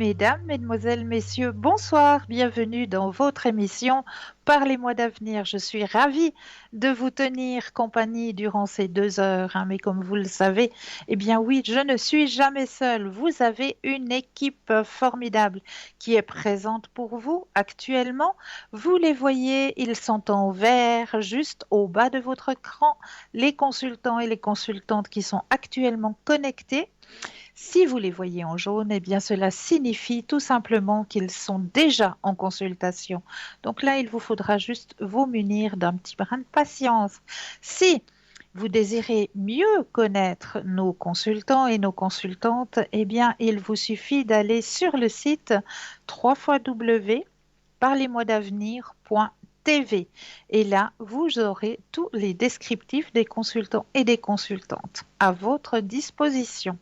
Mesdames, Mesdemoiselles, Messieurs, bonsoir, bienvenue dans votre émission Parlez-moi d'avenir. Je suis ravie de vous tenir compagnie durant ces 2 heures, hein, mais comme vous le savez, eh bien oui, je ne suis jamais seule. Vous avez une équipe formidable qui est présente pour vous actuellement. Vous les voyez, ils sont en vert juste au bas de votre écran, les consultants et les consultantes qui sont actuellement connectés. Si vous les voyez en jaune, eh bien cela signifie tout simplement qu'ils sont déjà en consultation. Donc là, il vous faudra juste vous munir d'un petit brin de patience. Si vous désirez mieux connaître nos consultants et nos consultantes, eh bien, il vous suffit d'aller sur le site www.parlez-moi-d'avenir.tv. Et là, vous aurez tous les descriptifs des consultants et des consultantes à votre disposition.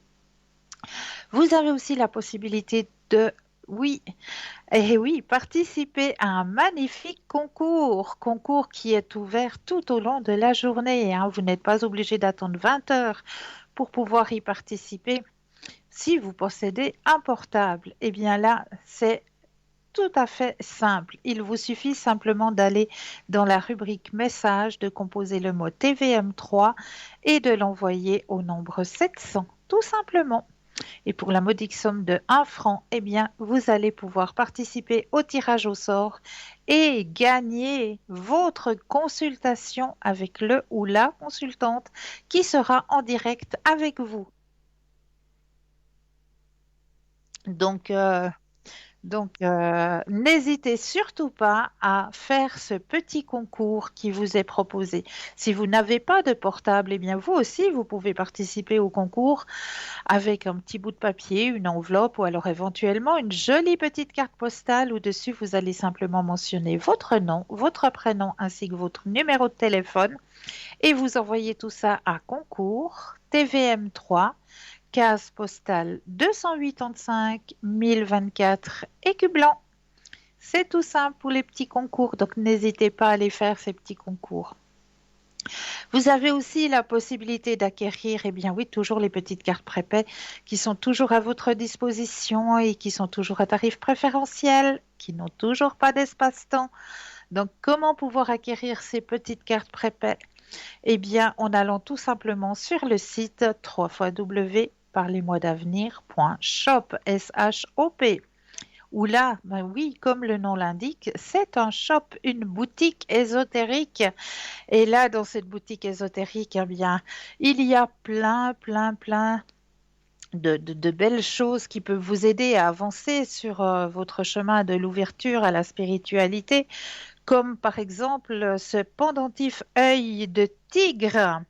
Vous avez aussi la possibilité de, oui, et oui, participer à un magnifique concours qui est ouvert tout au long de la journée, hein. Vous n'êtes pas obligé d'attendre 20 heures pour pouvoir y participer. Si vous possédez un portable, eh bien là, c'est tout à fait simple. Il vous suffit simplement d'aller dans la rubrique message, de composer le mot TVM3 et de l'envoyer au nombre 700, tout simplement. Et pour la modique somme de 1 franc, eh bien, vous allez pouvoir participer au tirage au sort et gagner votre consultation avec le ou la consultante qui sera en direct avec vous. Donc, euh, N'hésitez surtout pas à faire ce petit concours qui vous est proposé. Si vous n'avez pas de portable, eh bien, vous aussi, vous pouvez participer au concours avec un petit bout de papier, une enveloppe ou alors éventuellement une jolie petite carte postale où dessus vous allez simplement mentionner votre nom, votre prénom ainsi que votre numéro de téléphone et vous envoyez tout ça à concours TVM3 case postale 285 1024 Écu-Blanc. C'est tout simple pour les petits concours, donc n'hésitez pas à aller faire ces petits concours. Vous avez aussi la possibilité d'acquérir, eh bien oui, toujours les petites cartes prépaies qui sont toujours à votre disposition et qui sont toujours à tarif préférentiel, qui n'ont toujours pas d'espace-temps. Donc, comment pouvoir acquérir ces petites cartes prépaies? Eh bien, en allant tout simplement sur le site www.parlez-moi-d'avenir.shop, S-H-O-P. Où là, ben oui, comme le nom l'indique, c'est un shop, une boutique ésotérique. Et là, dans cette boutique ésotérique, eh bien, il y a plein de belles choses qui peuvent vous aider à avancer sur votre chemin de l'ouverture à la spiritualité, comme par exemple ce pendentif œil de tigre.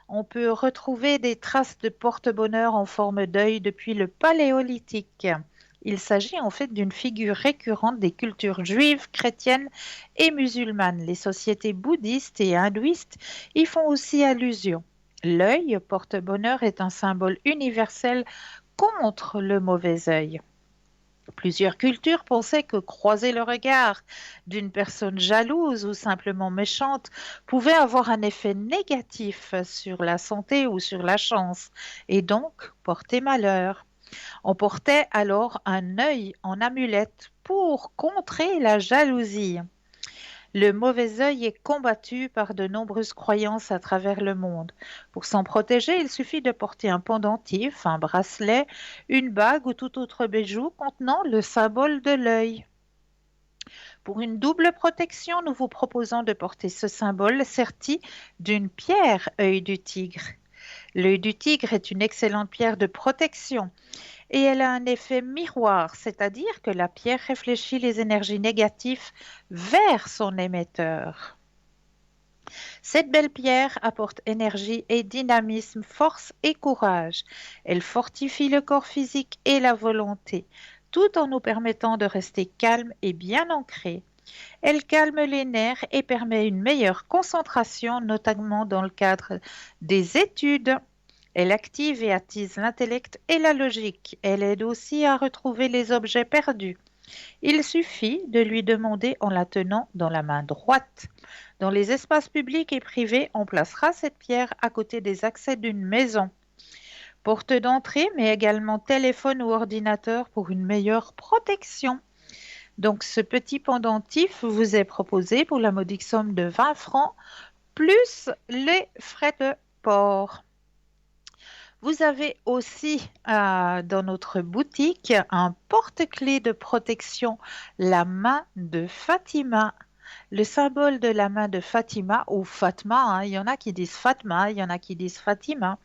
On peut retrouver des traces de porte-bonheur en forme d'œil depuis le Paléolithique. Il s'agit en fait d'une figure récurrente des cultures juives, chrétiennes et musulmanes. Les sociétés bouddhistes et hindouistes y font aussi allusion. L'œil porte-bonheur est un symbole universel contre le mauvais œil. Plusieurs cultures pensaient que croiser le regard d'une personne jalouse ou simplement méchante pouvait avoir un effet négatif sur la santé ou sur la chance, et donc porter malheur. On portait alors un œil en amulette pour contrer la jalousie. Le mauvais œil est combattu par de nombreuses croyances à travers le monde. Pour s'en protéger, il suffit de porter un pendentif, un bracelet, une bague ou tout autre bijou contenant le symbole de l'œil. Pour une double protection, nous vous proposons de porter ce symbole serti d'une pierre œil du tigre. L'œil du tigre est une excellente pierre de protection et elle a un effet miroir, c'est-à-dire que la pierre réfléchit les énergies négatives vers son émetteur. Cette belle pierre apporte énergie et dynamisme, force et courage. Elle fortifie le corps physique et la volonté, tout en nous permettant de rester calmes et bien ancrés. Elle calme les nerfs et permet une meilleure concentration, notamment dans le cadre des études. Elle active et attise l'intellect et la logique. Elle aide aussi à retrouver les objets perdus. Il suffit de lui demander en la tenant dans la main droite. Dans les espaces publics et privés, on placera cette pierre à côté des accès d'une maison. porte d'entrée, mais également téléphone ou ordinateur pour une meilleure protection. Donc, ce petit pendentif vous est proposé pour la modique somme de 20 francs, plus les frais de port. Vous avez aussi dans notre boutique un porte-clés de protection, la main de Fatima. Le symbole de la main de Fatima ou Fatma, hein, il y en a qui disent Fatma, il y en a qui disent Fatima,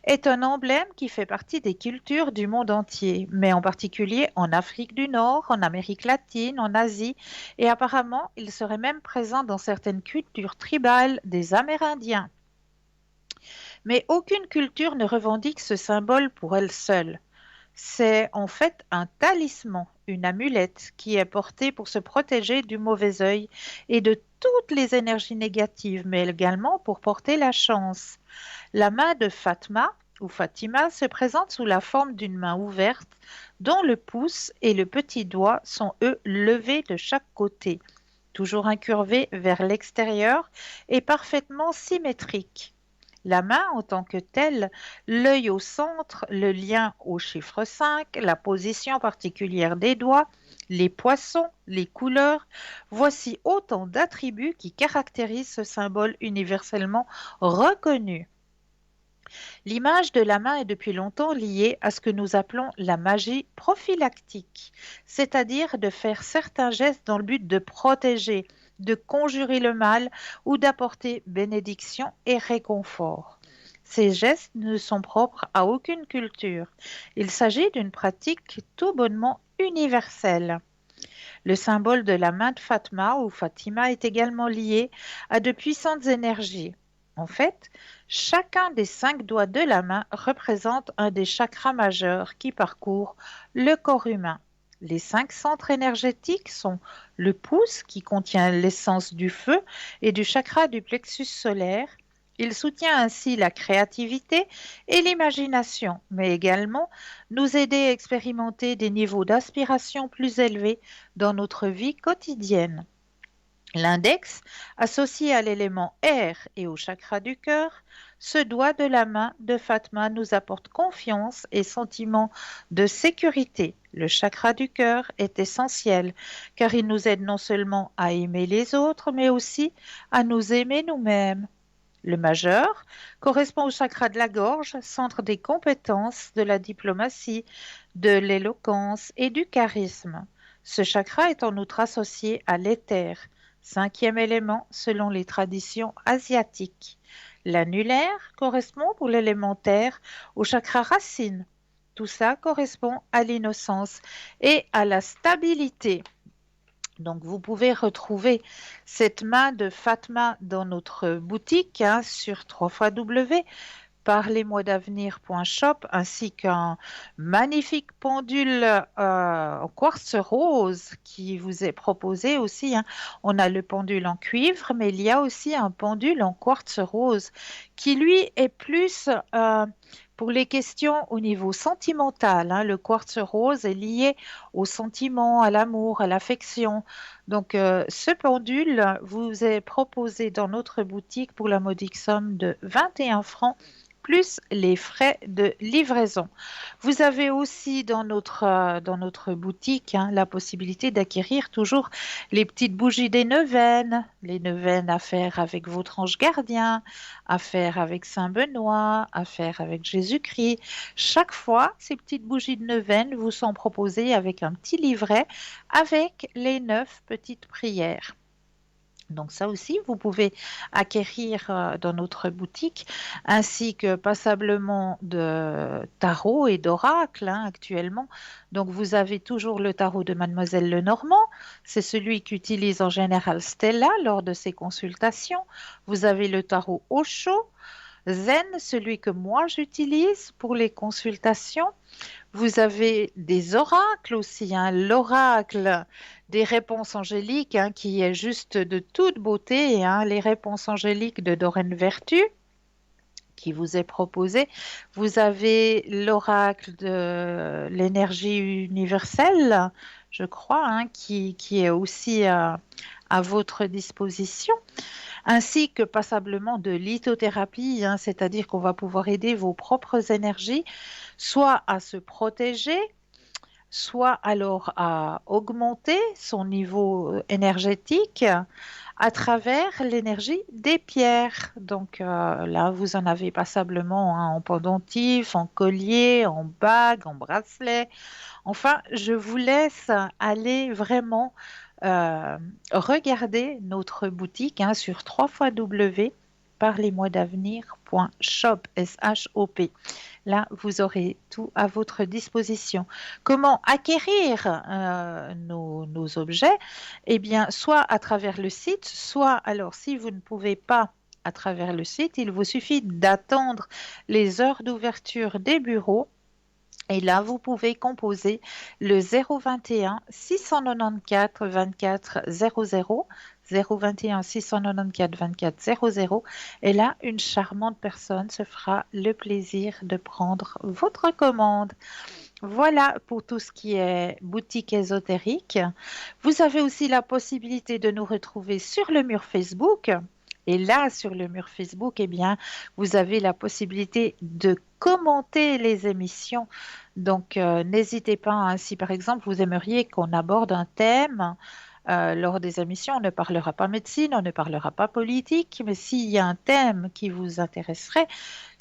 est un emblème qui fait partie des cultures du monde entier, mais en particulier en Afrique du Nord, en Amérique latine, en Asie, et apparemment il serait même présent dans certaines cultures tribales des Amérindiens. Mais aucune culture ne revendique ce symbole pour elle seule. C'est en fait un talisman, une amulette qui est portée pour se protéger du mauvais œil et de toutes les énergies négatives, mais également pour porter la chance. La main de Fatma ou Fatima se présente sous la forme d'une main ouverte dont le pouce et le petit doigt sont eux levés de chaque côté, toujours incurvés vers l'extérieur et parfaitement symétriques. La main en tant que telle, l'œil au centre, le lien au chiffre 5, la position particulière des doigts, les poissons, les couleurs, voici autant d'attributs qui caractérisent ce symbole universellement reconnu. L'image de la main est depuis longtemps liée à ce que nous appelons la magie prophylactique, c'est-à-dire de faire certains gestes dans le but de protéger, de conjurer le mal ou d'apporter bénédiction et réconfort. Ces gestes ne sont propres à aucune culture. Il s'agit d'une pratique tout bonnement universelle. Le symbole de la main de Fatma ou Fatima est également lié à de puissantes énergies. En fait, chacun des 5 doigts de la main représente un des chakras majeurs qui parcourent le corps humain. Les 5 centres énergétiques sont le pouce qui contient l'essence du feu et du chakra du plexus solaire. Il soutient ainsi la créativité et l'imagination, mais également nous aider à expérimenter des niveaux d'aspiration plus élevés dans notre vie quotidienne. L'index, associé à l'élément air et au chakra du cœur, ce doigt de la main de Fatma nous apporte confiance et sentiment de sécurité. Le chakra du cœur est essentiel car il nous aide non seulement à aimer les autres, mais aussi à nous aimer nous-mêmes. Le majeur correspond au chakra de la gorge, centre des compétences, de la diplomatie, de l'éloquence et du charisme. Ce chakra est en outre associé à l'éther, 5e élément selon les traditions asiatiques. L'annulaire correspond pour l'élémentaire au chakra racine. Tout ça correspond à l'innocence et à la stabilité. Donc, vous pouvez retrouver cette main de Fatma dans notre boutique sur www.parlez-moi-d'avenir.shop ainsi qu'un magnifique pendule en quartz rose qui vous est proposé aussi, hein. On a le pendule en cuivre, mais il y a aussi un pendule en quartz rose qui, lui, est plus pour les questions au niveau sentimental, hein. Le quartz rose est lié au sentiment, à l'amour, à l'affection. Donc, ce pendule vous est proposé dans notre boutique pour la modique somme de 21 francs plus les frais de livraison. Vous avez aussi dans notre boutique la possibilité d'acquérir toujours les petites bougies des neuvaines, les neuvaines à faire avec votre ange gardien, à faire avec Saint Benoît, à faire avec Jésus-Christ. Chaque fois, ces petites bougies de neuvaine vous sont proposées avec un petit livret avec les 9 petites prières. Donc ça aussi, vous pouvez acquérir dans notre boutique, ainsi que passablement de tarot et d'oracle actuellement. Donc vous avez toujours le tarot de Mademoiselle Lenormand, c'est celui qu'utilise en général Stella lors de ses consultations. Vous avez le tarot Osho, Zen, celui que moi j'utilise pour les consultations. Vous avez des oracles aussi, l'oracle des réponses angéliques qui est juste de toute beauté, les réponses angéliques de Doreen Vertu qui vous est proposé. Vous avez l'oracle de l'énergie universelle, je crois, qui est aussi à votre disposition. ainsi que passablement de lithothérapie, hein, c'est-à-dire qu'on va pouvoir aider vos propres énergies, soit à se protéger, soit alors à augmenter son niveau énergétique à travers l'énergie des pierres. Donc là, vous en avez passablement hein, en pendentif, en collier, en bague, en bracelet. Enfin, je vous laisse aller vraiment regarder notre boutique hein, sur 3 parlez-moi d'avenir.shop, S-H-O-P. Là, vous aurez tout à votre disposition. Comment acquérir nos objets? Eh bien, soit à travers le site, soit alors si vous ne pouvez pas à travers le site, il vous suffit d'attendre les heures d'ouverture des bureaux. Et là, vous pouvez composer le 021 694 24 00, 021 694 24 00. Et là, une charmante personne se fera le plaisir de prendre votre commande. Voilà pour tout ce qui est boutique ésotérique. Vous avez aussi la possibilité de nous retrouver sur le mur Facebook. Et là, sur le mur Facebook, eh bien, vous avez la possibilité de commenter les émissions. Donc, n'hésitez pas, hein, si par exemple vous aimeriez qu'on aborde un thème lors des émissions, on ne parlera pas médecine, on ne parlera pas politique, mais s'il y a un thème qui vous intéresserait,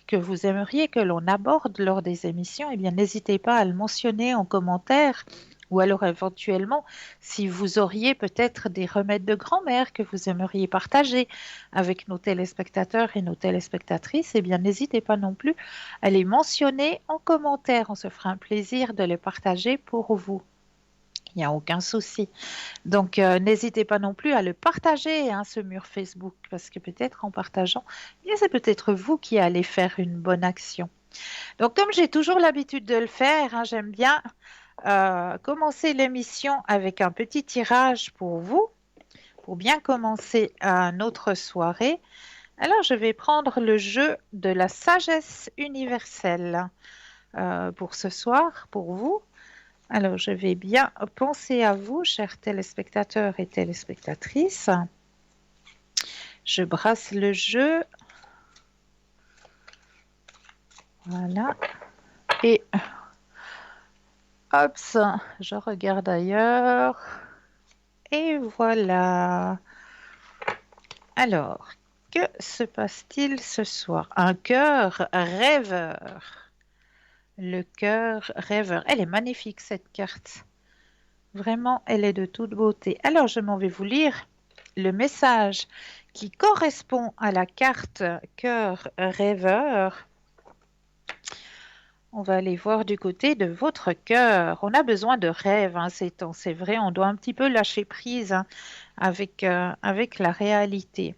que vous aimeriez que l'on aborde lors des émissions, eh bien, n'hésitez pas à le mentionner en commentaire. Ou alors éventuellement, si vous auriez peut-être des remèdes de grand-mère que vous aimeriez partager avec nos téléspectateurs et nos téléspectatrices, eh bien n'hésitez pas non plus à les mentionner en commentaire. On se fera un plaisir de les partager pour vous. Il n'y a aucun souci. Donc, n'hésitez pas non plus à le partager, hein, ce mur Facebook, parce que peut-être en partageant, eh bien, c'est peut-être vous qui allez faire une bonne action. Donc, comme j'ai toujours l'habitude de le faire, hein, j'aime bien commencer l'émission avec un petit tirage pour vous, pour bien commencer notre soirée. Alors, je vais prendre le jeu de la sagesse universelle pour ce soir, pour vous. Alors, je vais bien penser à vous, chers téléspectateurs et téléspectatrices. Je brasse le jeu. Voilà. Et hop, je regarde ailleurs. Et voilà. Alors, que se passe-t-il ce soir? Un cœur rêveur. Le cœur rêveur. Elle est magnifique, cette carte. Vraiment, elle est de toute beauté. Alors, je m'en vais vous lire le message qui correspond à la carte cœur rêveur. On va aller voir du côté de votre cœur. On a besoin de rêves hein, ces temps. C'est vrai, on doit un petit peu lâcher prise hein, avec la réalité.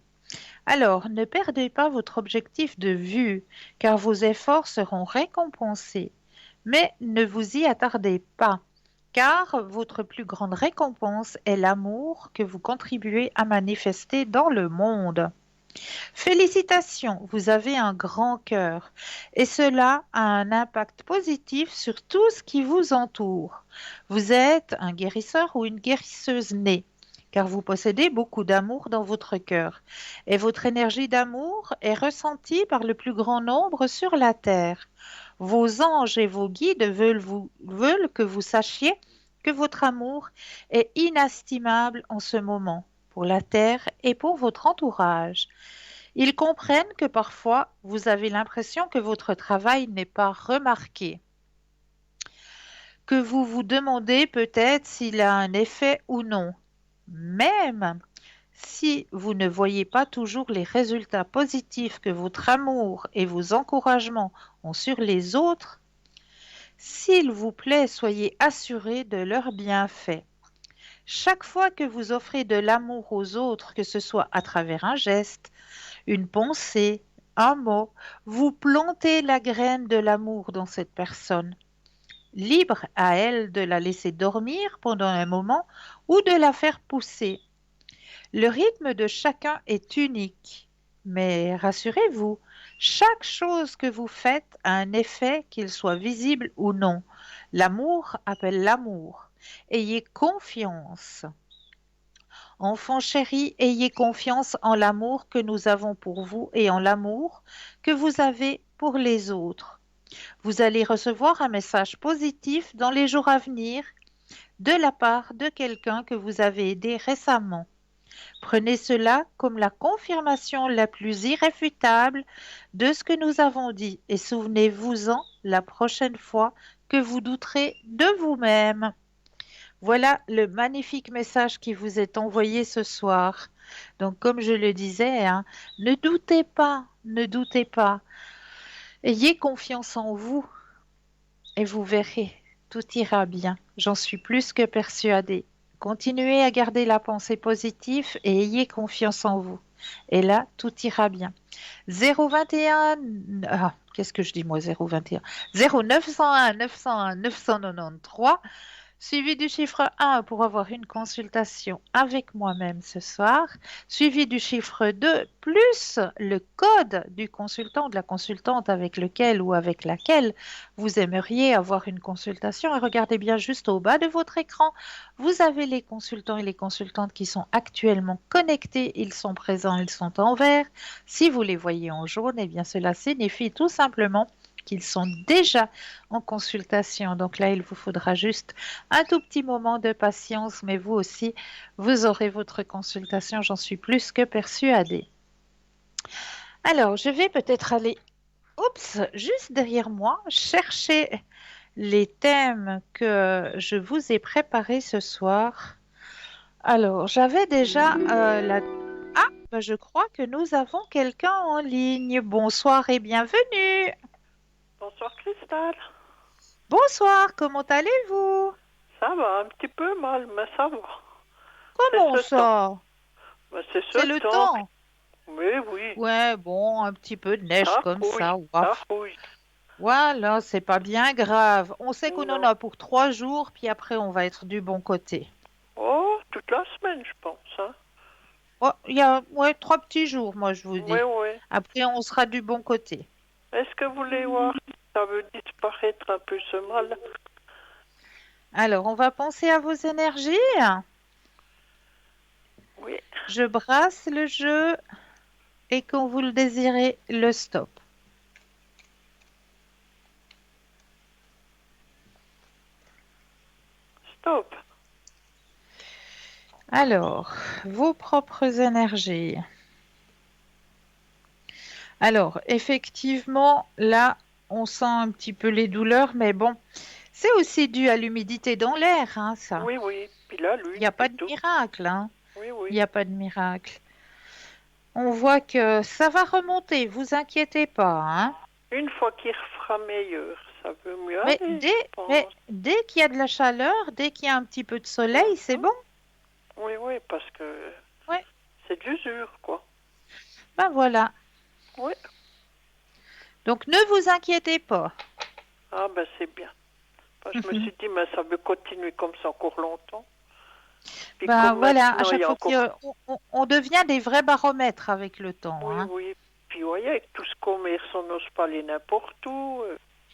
Alors, ne perdez pas votre objectif de vue, car vos efforts seront récompensés. Mais ne vous y attardez pas, car votre plus grande récompense est l'amour que vous contribuez à manifester dans le monde. Félicitations, vous avez un grand cœur et cela a un impact positif sur tout ce qui vous entoure. Vous êtes un guérisseur ou une guérisseuse née, car vous possédez beaucoup d'amour dans votre cœur et votre énergie d'amour est ressentie par le plus grand nombre sur la terre. Vos anges et vos guides veulent que vous sachiez que votre amour est inestimable en ce moment pour la terre et pour votre entourage. Ils comprennent que parfois vous avez l'impression que votre travail n'est pas remarqué, que vous vous demandez peut-être s'il a un effet ou non. Même si vous ne voyez pas toujours les résultats positifs que votre amour et vos encouragements ont sur les autres, s'il vous plaît, soyez assurés de leurs bienfaits. Chaque fois que vous offrez de l'amour aux autres, que ce soit à travers un geste, une pensée, un mot, vous plantez la graine de l'amour dans cette personne. Libre à elle de la laisser dormir pendant un moment ou de la faire pousser. Le rythme de chacun est unique, mais rassurez-vous, chaque chose que vous faites a un effet, qu'il soit visible ou non. L'amour appelle l'amour. Ayez confiance. Enfants chéris, ayez confiance en l'amour que nous avons pour vous et en l'amour que vous avez pour les autres. Vous allez recevoir un message positif dans les jours à venir de la part de quelqu'un que vous avez aidé récemment. Prenez cela comme la confirmation la plus irréfutable de ce que nous avons dit et souvenez-vous-en la prochaine fois que vous douterez de vous-même. Voilà le magnifique message qui vous est envoyé ce soir. Donc, comme je le disais, hein, ne doutez pas, ne doutez pas. Ayez confiance en vous et vous verrez, tout ira bien. J'en suis plus que persuadée. Continuez à garder la pensée positive et ayez confiance en vous. Et là, tout ira bien. 021, qu'est-ce que je dis moi, 021? 0901 901 993 suivi du chiffre 1 pour avoir une consultation avec moi-même ce soir, suivi du chiffre 2 plus le code du consultant ou de la consultante avec lequel ou avec laquelle vous aimeriez avoir une consultation. Et regardez bien juste au bas de votre écran, vous avez les consultants et les consultantes qui sont actuellement connectés, ils sont présents, ils sont en vert. Si vous les voyez en jaune, eh bien cela signifie tout simplement qu'ils sont déjà en consultation. Donc là, il vous faudra juste un tout petit moment de patience, mais vous aussi, vous aurez votre consultation, j'en suis plus que persuadée. Alors, je vais peut-être aller, oups, juste derrière moi, chercher les thèmes que je vous ai préparés ce soir. Alors, j'avais déjà la... Ah, ben, je crois que nous avons quelqu'un en ligne. Bonsoir et bienvenue. Bonsoir Cristal. Bonsoir, comment allez-vous? Ça va, un petit peu mal, mais ça va. C'est Comment ce temps. ça? Mais c'est C'est ce le temps. temps. Oui, oui. Ouais, bon, un petit peu de neige Ça comme fouille, ça. ça Waf. fouille. Voilà, c'est pas bien grave. On sait qu'on en Non. a pour 3 jours, puis après on va être du bon côté. Oh, toute la semaine, je pense. Hein. Oh, il y a ouais, 3 petits jours, moi je vous Oui, dis. oui. Après on sera du bon côté. Est-ce que vous voulez voir si ça veut disparaître un peu ce mal? Alors, on va penser à vos énergies. Oui. Je brasse le jeu et quand vous le désirez, le stop. Stop. Alors, vos propres énergies. Alors, effectivement, là, on sent un petit peu les douleurs, mais bon, c'est aussi dû à l'humidité dans l'air, hein, ça. Oui, oui. Puis la Il n'y lune, a pas puis de tout. miracle, hein. Oui, Il oui. n'y a pas de miracle. On voit que ça va remonter, vous inquiétez pas, hein. Une fois qu'il fera meilleur, ça veut mieux Mais aller, dès, je mais pense. dès qu'il y a de la chaleur, dès qu'il y a un petit peu de soleil, c'est Mhm. bon. Oui, oui, parce que Ouais, c'est de l'usure, quoi. ben voilà. Oui. Donc ne vous inquiétez pas. Ah, ben c'est bien. Enfin, je me suis dit, mais ça veut continuer comme ça encore longtemps. Puis Ben comme voilà, à maintenant, il chaque y a fois encore... on devient des vrais baromètres avec le temps, Oui, hein. oui. Puis, vous voyez, avec tout ce commerce, on n'ose pas aller n'importe où.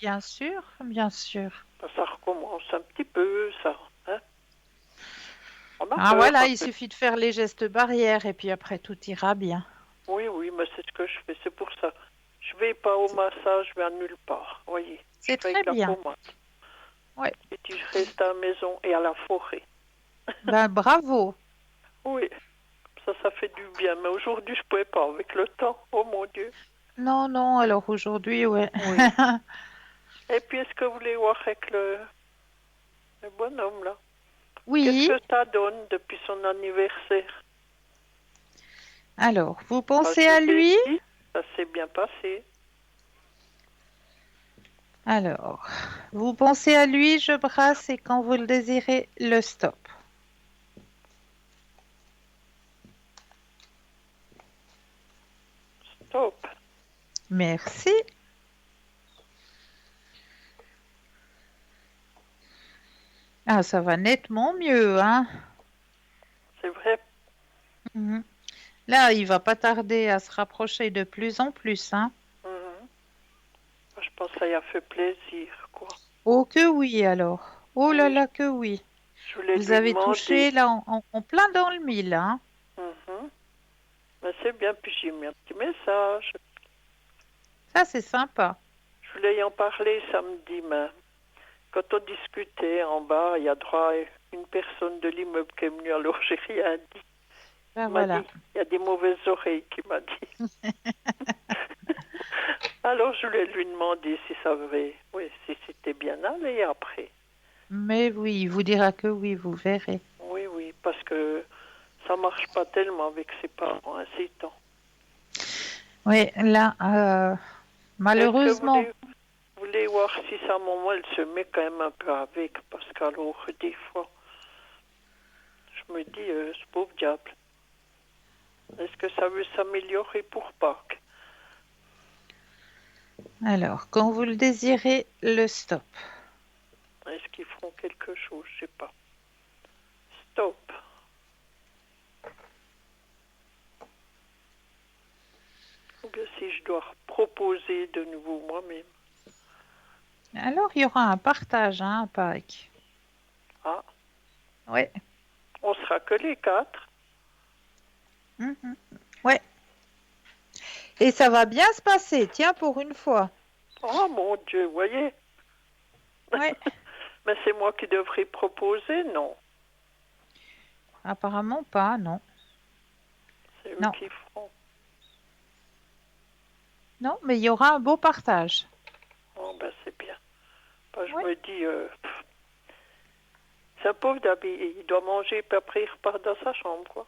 Bien sûr, bien sûr. Ben, ça recommence un petit peu, ça. Hein. On a Ah peur voilà, un il peu. suffit de faire les gestes barrières et puis après tout ira bien. Oui, oui, mais c'est ce que je fais. C'est pour ça. Je vais pas au massage, je vais à nulle part. Vous voyez, je C'est fais très avec la bien. pommade. Ouais. Et puis, je reste à la maison et à la forêt. Ben bravo. Oui, ça fait du bien. Mais aujourd'hui, je pouvais pas avec le temps. Oh mon Dieu. Non, non, alors aujourd'hui, ouais. Oui. Et puis, est-ce que vous voulez voir avec le bonhomme, là? Qu'est-ce Oui, que ça donne depuis son anniversaire? alors, vous Bah, pensez je à vous ai lui? dit, ça s'est bien passé. Alors, vous pensez à lui, je brasse et quand vous le désirez, le stop. Stop. Merci. Ah, ça va nettement mieux, hein? C'est vrai. Mhm. Là, il va pas tarder à se rapprocher de plus en plus, hein? Mhm. Je pense que ça y a fait plaisir, quoi. Oh que oui alors. Oh là Oui, là que oui. je voulais Vous lui avez demander. touché là en plein dans le mille, hein. Mhm. Mais c'est bien, puis j'ai mis un petit message. Ça, c'est sympa. Je voulais y en parler samedi, mais quand on discutait en bas, il y a droit à une personne de l'immeuble qui est venue, alors j'ai rien dit. Ben Il m'a voilà. dit, il y a des mauvaises oreilles qui m'a dit. Alors je voulais lui demander si ça avait, oui, si c'était bien allé après. Mais oui, il vous dira que oui, vous verrez. Oui, oui, parce que ça marche pas tellement avec ses parents, hein, ces temps. Oui, là, Est-ce que malheureusement. vous voulez voir si sa maman, elle se met quand même un peu avec, parce qu'alors, des fois, je me dis, ce pauvre diable, est-ce que ça veut s'améliorer pour Pâques? Alors, quand vous le désirez, le stop. Est-ce qu'ils feront quelque chose? Je sais pas. Stop. Ou bien si je dois proposer de nouveau moi-même. Alors, il y aura un partage, hein, à Pâques. Ah, Ouais. on sera que les 4. Mhm. Ouais. Et ça va bien se passer, tiens, pour une fois. Oh mon Dieu, vous voyez? Ouais. Mais c'est moi qui devrais proposer? Non. Apparemment pas, non. C'est eux Non. qui feront. Non, mais il y aura un beau partage. Oh, ben c'est bien. Ben, je Oui. me dis, c'est un pauvre d'habiller. Il doit manger, puis après il repart dans sa chambre, quoi.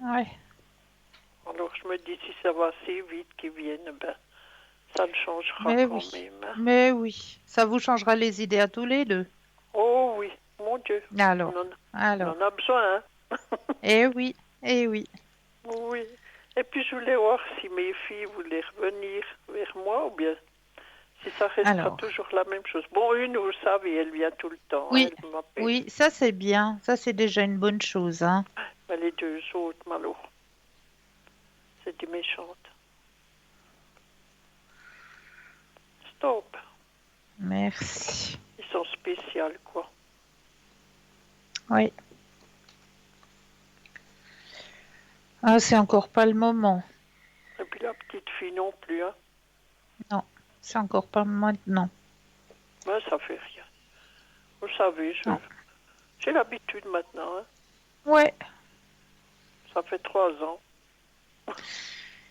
Ouais. Alors je me dis, si ça va assez vite qu'ils viennent, ben, ça le changera Mais quand oui. même, hein. Mais oui. Ça vous changera les idées à tous les deux. Oh oui, mon Dieu. On Alors. en, on Alors. en a besoin, hein. Eh oui. Eh oui. Oui. Et puis je voulais voir si mes filles voulaient revenir vers moi ou bien si ça restera Alors. toujours la même chose. Bon, une, vous savez, elle vient tout le temps, hein, Oui. elle m'appelle. Oui, ça c'est bien. Ça c'est déjà une bonne chose, hein. Mais les deux autres, Malo, c'est des méchantes. Stop. Merci. Ils sont spéciaux, quoi. Oui. Ah, c'est encore pas le moment. Et puis la petite fille non plus, hein. Non, c'est encore pas maintenant. Ben, ça fait rien. Vous savez, Non. j'ai l'habitude maintenant, hein. Ouais, Ça fait 3 ans.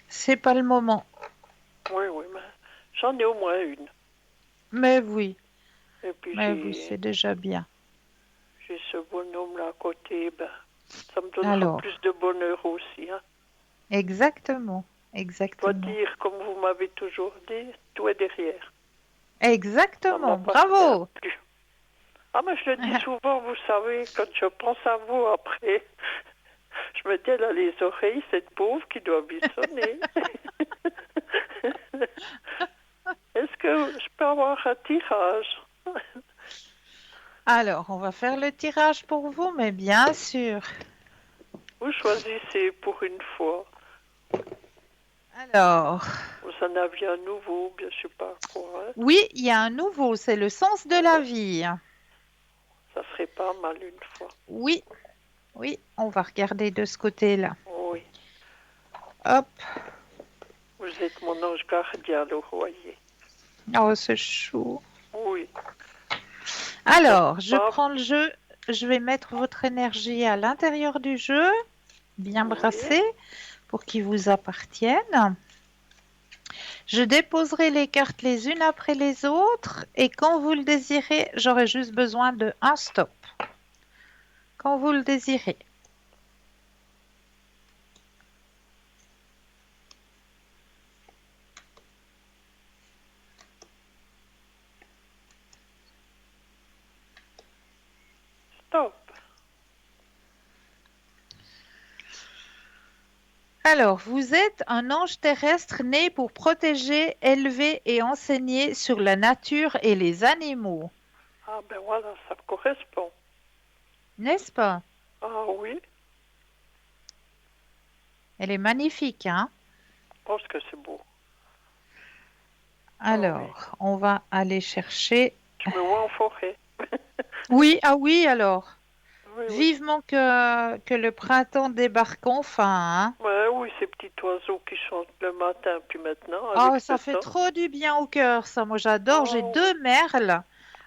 c'est pas le moment. Oui, oui, mais j'en ai au moins une. Et puis Mais oui, c'est déjà bien. j'ai ce bonhomme-là à côté, ben, ça me donnera Alors, plus de bonheur aussi, hein. exactement, Je dois exactement. dire, comme vous m'avez toujours dit, tout est derrière. Ça Exactement, m'appartient bravo. plus. Ah, mais je le dis souvent, vous savez, quand je pense à vous après, je me dis, elle a les oreilles, cette pauvre qui doit buissonner. Est-ce que je peux avoir un tirage? Alors, on va faire le tirage pour vous, mais bien sûr. Vous choisissez pour une fois. Alors, Vous en aviez un nouveau, bien je sais pas quoi, hein. oui, il y a un nouveau, c'est le sens de la Ouais, vie. ça serait pas mal une fois. Oui, oui, on va regarder de ce côté-là. Oui, Hop, vous êtes mon ange gardien, le voyez. oh, c'est chou. Oui, ça Alors, je pas. prends le jeu, je vais mettre votre énergie à l'intérieur du jeu, bien Oui, brassée, pour qu'il vous appartienne. Je déposerai les cartes les unes après les autres et quand vous le désirez, j'aurai juste besoin de un stop. Quand vous le désirez. stop. Alors, vous êtes un ange terrestre né pour protéger, élever et enseigner sur la nature et les animaux. Ah ben voilà, ça me correspond. N'est-ce pas? Ah oui, Elle est magnifique, hein? je pense que c'est beau. Ah oui, Alors, on va aller chercher. je me vois en forêt. Oui, ah oui, alors. Oui, oui. Vivement que le printemps débarque enfin, hein. Ouais, oui, ces petits oiseaux qui chantent le matin, puis maintenant, avec Oh, ce ça fait temps. trop du bien au cœur, ça. Moi, j'adore. J'ai Oh, oui, 2 merles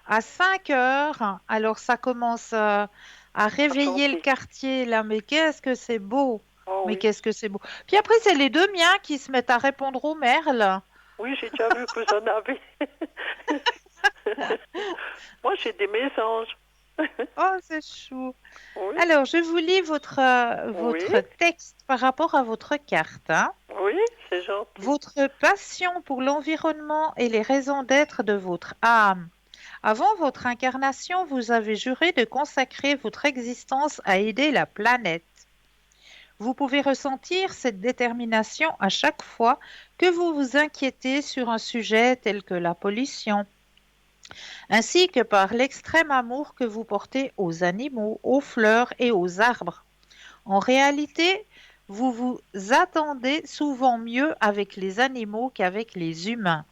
à 5 heures. Alors, ça commence à à réveiller le chanter. quartier, là. Mais qu'est-ce que c'est beau! Oh, Mais oui. qu'est-ce que c'est beau! Puis après, c'est les 2 miens qui se mettent à répondre aux merles. Oui, j'ai déjà vu que vous en avez. Moi, j'ai des mésanges. Oh, c'est chou. Oui, Alors, je vous lis oui, votre texte par rapport à votre carte, hein. oui, c'est gentil. Votre passion pour l'environnement et les raisons d'être de votre âme. Avant votre incarnation, vous avez juré de consacrer votre existence à aider la planète. Vous pouvez ressentir cette détermination à chaque fois que vous vous inquiétez sur un sujet tel que la pollution, ainsi que par l'extrême amour que vous portez aux animaux, aux fleurs et aux arbres. En réalité, vous vous attendez souvent mieux avec les animaux qu'avec les humains.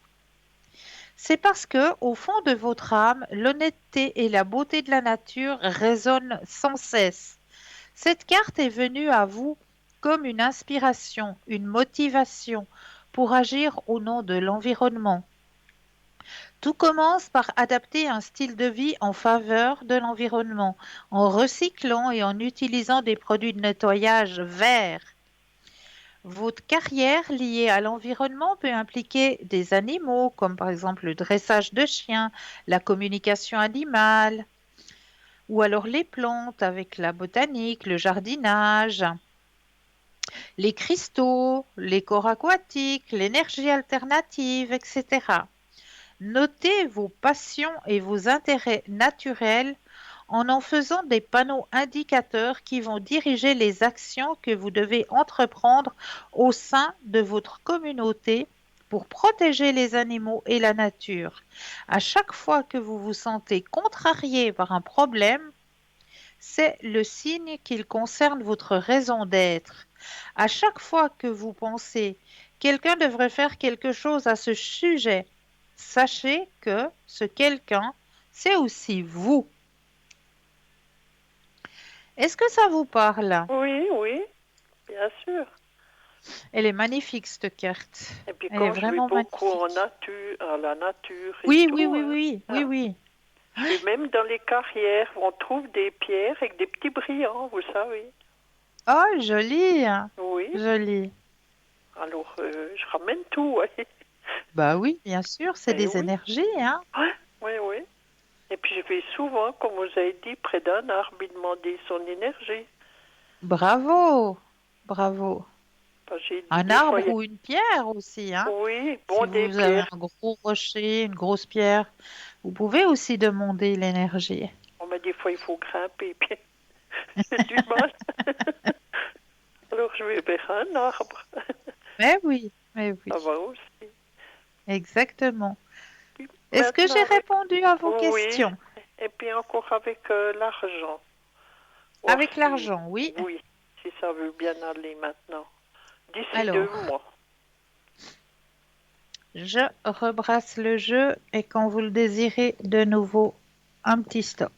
C'est parce que, au fond de votre âme, l'honnêteté et la beauté de la nature résonnent sans cesse. Cette carte est venue à vous comme une inspiration, une motivation pour agir au nom de l'environnement. Tout commence par adapter un style de vie en faveur de l'environnement, en recyclant et en utilisant des produits de nettoyage verts. Votre carrière liée à l'environnement peut impliquer des animaux, comme par exemple le dressage de chiens, la communication animale, ou alors les plantes avec la botanique, le jardinage, les cristaux, les corps aquatiques, l'énergie alternative, etc. Notez vos passions et vos intérêts naturels en faisant des panneaux indicateurs qui vont diriger les actions que vous devez entreprendre au sein de votre communauté pour protéger les animaux et la nature. À chaque fois que vous vous sentez contrarié par un problème, c'est le signe qu'il concerne votre raison d'être. À chaque fois que vous pensez quelqu'un devrait faire quelque chose à ce sujet, sachez que ce quelqu'un, c'est aussi vous. Est-ce que ça vous parle? Oui, oui, bien sûr. Elle est magnifique, cette carte. Et puis Elle est quand je vais vraiment beaucoup en magnifique. nature, à la nature et Oui, oui, tout, oui, hein, oui, oui, hein, oui. je vais même dans les carrières où on trouve des pierres avec des petits brillants, vous savez. Oh, joli, hein. Oui, Joli. alors je ramène tout, ouais. Bah oui, bien sûr, c'est Et des oui, énergies, hein. ouais, oui, oui. Et puis je vais souvent, comme vous avez dit, près d'un arbre, lui demander son énergie. Bravo, bravo. Parce que j'ai dit Un des fois, arbre ou une pierre aussi, hein. oui, Si bon, des vous avez pierres. un gros rocher, une grosse pierre, vous pouvez aussi demander l'énergie. On m'a dit, des fois, il faut grimper, puis j'ai du mal. Alors je vais vers un arbre. Mais Ça oui, va aussi. exactement. Puis Est-ce que maintenant, j'ai répondu à vos oui, questions? et puis encore avec l'argent. Voir Avec si, l'argent, oui. oui, si ça veut bien aller maintenant. D'ici deux Alors, mois. je rebrasse le jeu et quand vous le désirez, de nouveau, un petit stop.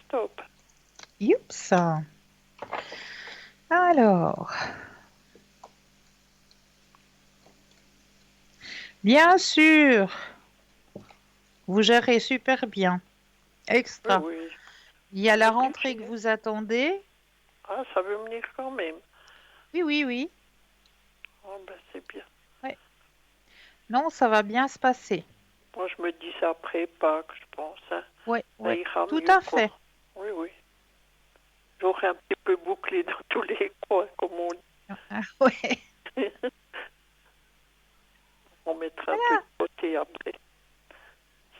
Stop. Youps. Alors, bien sûr, vous gérez super bien. Oui, Extra. oui. Il y a On la rentrée que obligé. vous attendez. Ah, ça veut venir quand même. Oui, oui, oui. Ah, ben, c'est bien. Ouais. Non, ça va bien se passer. Moi, je me dis ça après Pâques, je pense. Hein. Oui, Ça oui. ira Tout mieux, à quoi. fait. Oui, oui. J'aurai un petit peu bouclé dans tous les coins, comme on Ah, ouais. dit. On mettra un peu de côté après.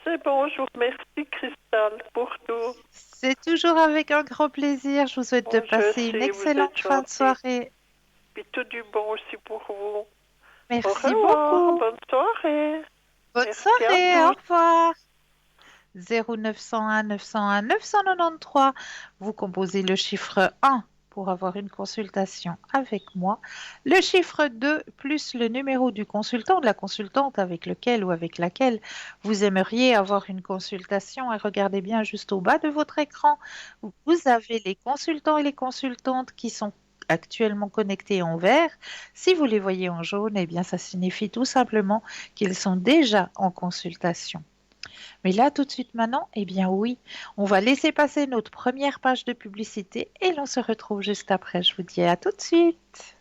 C'est bon, je vous remercie, Cristal, pour tout. C'est toujours avec un grand plaisir. Je vous souhaite de Oh, je passer une sais, vous êtes excellente fin de gentil. soirée. Puis tout du bon aussi pour vous. Au Merci revoir, beaucoup. bonne soirée. Bonne Merci à soirée. Au tous. revoir. 0901 901 993. Vous composez le chiffre 1 pour avoir une consultation avec moi, le chiffre 2 plus le numéro du consultant, de la consultante avec lequel ou avec laquelle vous aimeriez avoir une consultation. Et regardez bien juste au bas de votre écran, vous avez les consultants et les consultantes qui sont actuellement connectés en vert. Si vous les voyez en jaune, eh bien ça signifie tout simplement qu'ils sont déjà en consultation. Mais là, tout de suite maintenant, eh bien oui, on va laisser passer notre première page de publicité et l'on se retrouve juste après. Je vous dis à tout de suite.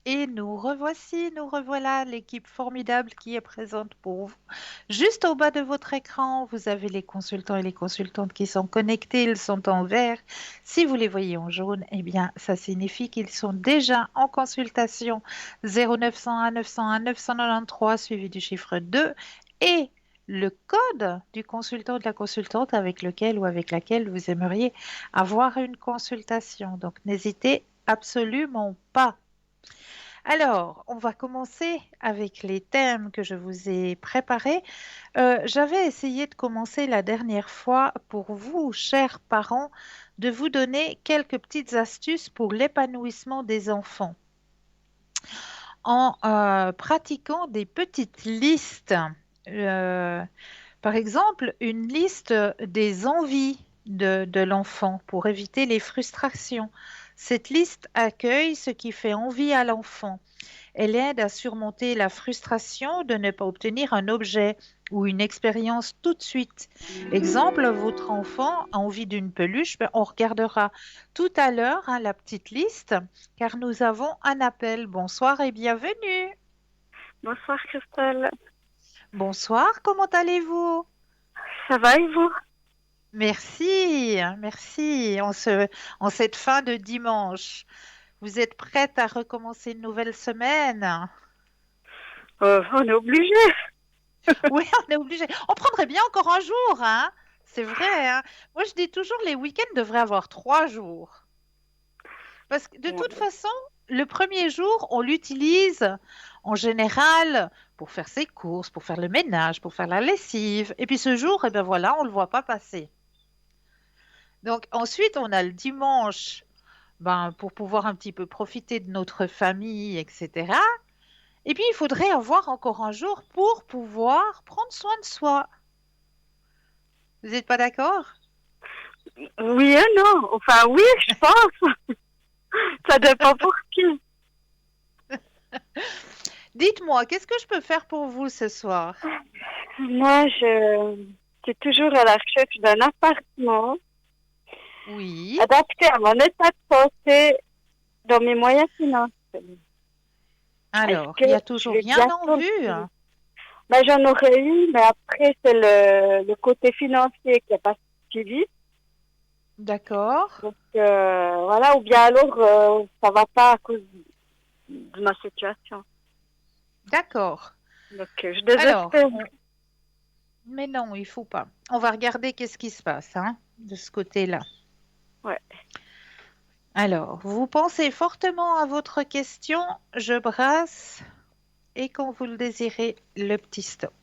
Et nous revoici, nous revoilà, l'équipe formidable qui est présente pour vous. Juste au bas de votre écran, vous avez les consultants et les consultantes qui sont connectés, ils sont en vert. Si vous les voyez en jaune, eh bien, ça signifie qu'ils sont déjà en consultation 0901 901 993 suivi du chiffre 2 et le code du consultant ou de la consultante avec lequel ou avec laquelle vous aimeriez avoir une consultation. Donc, n'hésitez absolument pas. Alors, on va commencer avec les thèmes que je vous ai préparés. J'avais essayé de commencer la dernière fois pour vous, chers parents, de vous donner quelques petites astuces pour l'épanouissement des enfants en pratiquant des petites listes. Euh, Par exemple, une liste des envies de l'enfant pour éviter les frustrations. Cette liste accueille ce qui fait envie à l'enfant. Elle aide à surmonter la frustration de ne pas obtenir un objet ou une expérience tout de suite. Exemple, votre enfant a envie d'une peluche, ben, on regardera tout à l'heure la petite liste car nous avons un appel. Bonsoir et bienvenue. Bonsoir Christelle, Bonsoir, comment allez-vous? ça va et vous? Merci, merci. En cette fin de dimanche, vous êtes prête à recommencer une nouvelle semaine? On est obligé. Oui, on est obligé. On prendrait bien encore un jour, hein? C'est vrai, hein? Moi, je dis toujours les week-ends devraient avoir 3 jours. Parce que de toute Ouais. façon, le premier jour, on l'utilise en général pour faire ses courses, pour faire le ménage, pour faire la lessive. Et puis ce jour, eh ben voilà, on ne le voit pas passer. Donc ensuite, on a le dimanche, ben, pour pouvoir un petit peu profiter de notre famille, etc. Et puis, il faudrait avoir encore un jour pour pouvoir prendre soin de soi. Vous n'êtes pas d'accord? Oui et non. Enfin oui, je pense. Ça dépend pour qui. Dites-moi, qu'est-ce que je peux faire pour vous ce soir? Moi, je suis toujours à la recherche d'un appartement Oui. adapté à mon état de santé dans mes moyens financiers. Est-ce Alors, que il n'y a je toujours vais rien bien en vue, continuer? hein? Ben, j'en aurais eu, mais après, c'est le côté financier qui n'a pas suivi. D'accord. Donc, voilà, ou bien alors, ça va pas à cause de ma situation. D'accord. Donc, je Alors, désespère. mais non, il faut pas. On va regarder qu'est-ce qui se passe, hein, de ce côté-là. Ouais. Alors, vous pensez fortement à votre question, je brasse, et quand vous le désirez, le petit stop.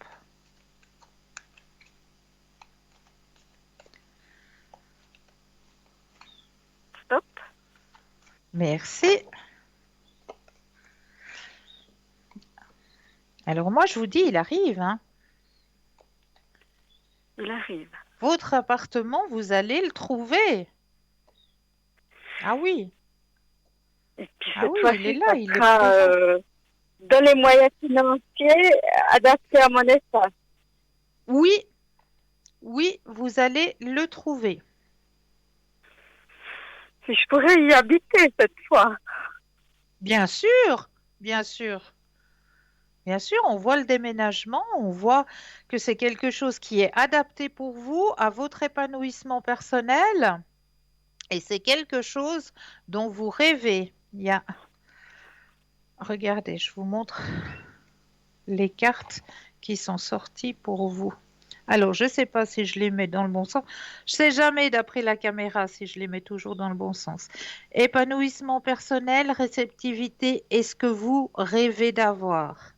Stop. Merci. Alors moi, je vous dis, il arrive, hein. Il arrive. Votre appartement, vous allez le trouver. Ah oui, Et puis, ah cette oui, il est fois-ci, là, ça il est sera présent. dans les moyens financiers adaptés à mon état. Oui, oui, vous allez le trouver. Si je pourrais y habiter cette fois. Bien sûr, bien sûr. Bien sûr, on voit le déménagement, on voit que c'est quelque chose qui est adapté pour vous, à votre épanouissement personnel, et c'est quelque chose dont vous rêvez. Regardez, je vous montre les cartes qui sont sorties pour vous. Alors, je ne sais pas si je les mets dans le bon sens. Je ne sais jamais d'après la caméra si je les mets toujours dans le bon sens. Épanouissement personnel, réceptivité, est-ce que vous rêvez d'avoir?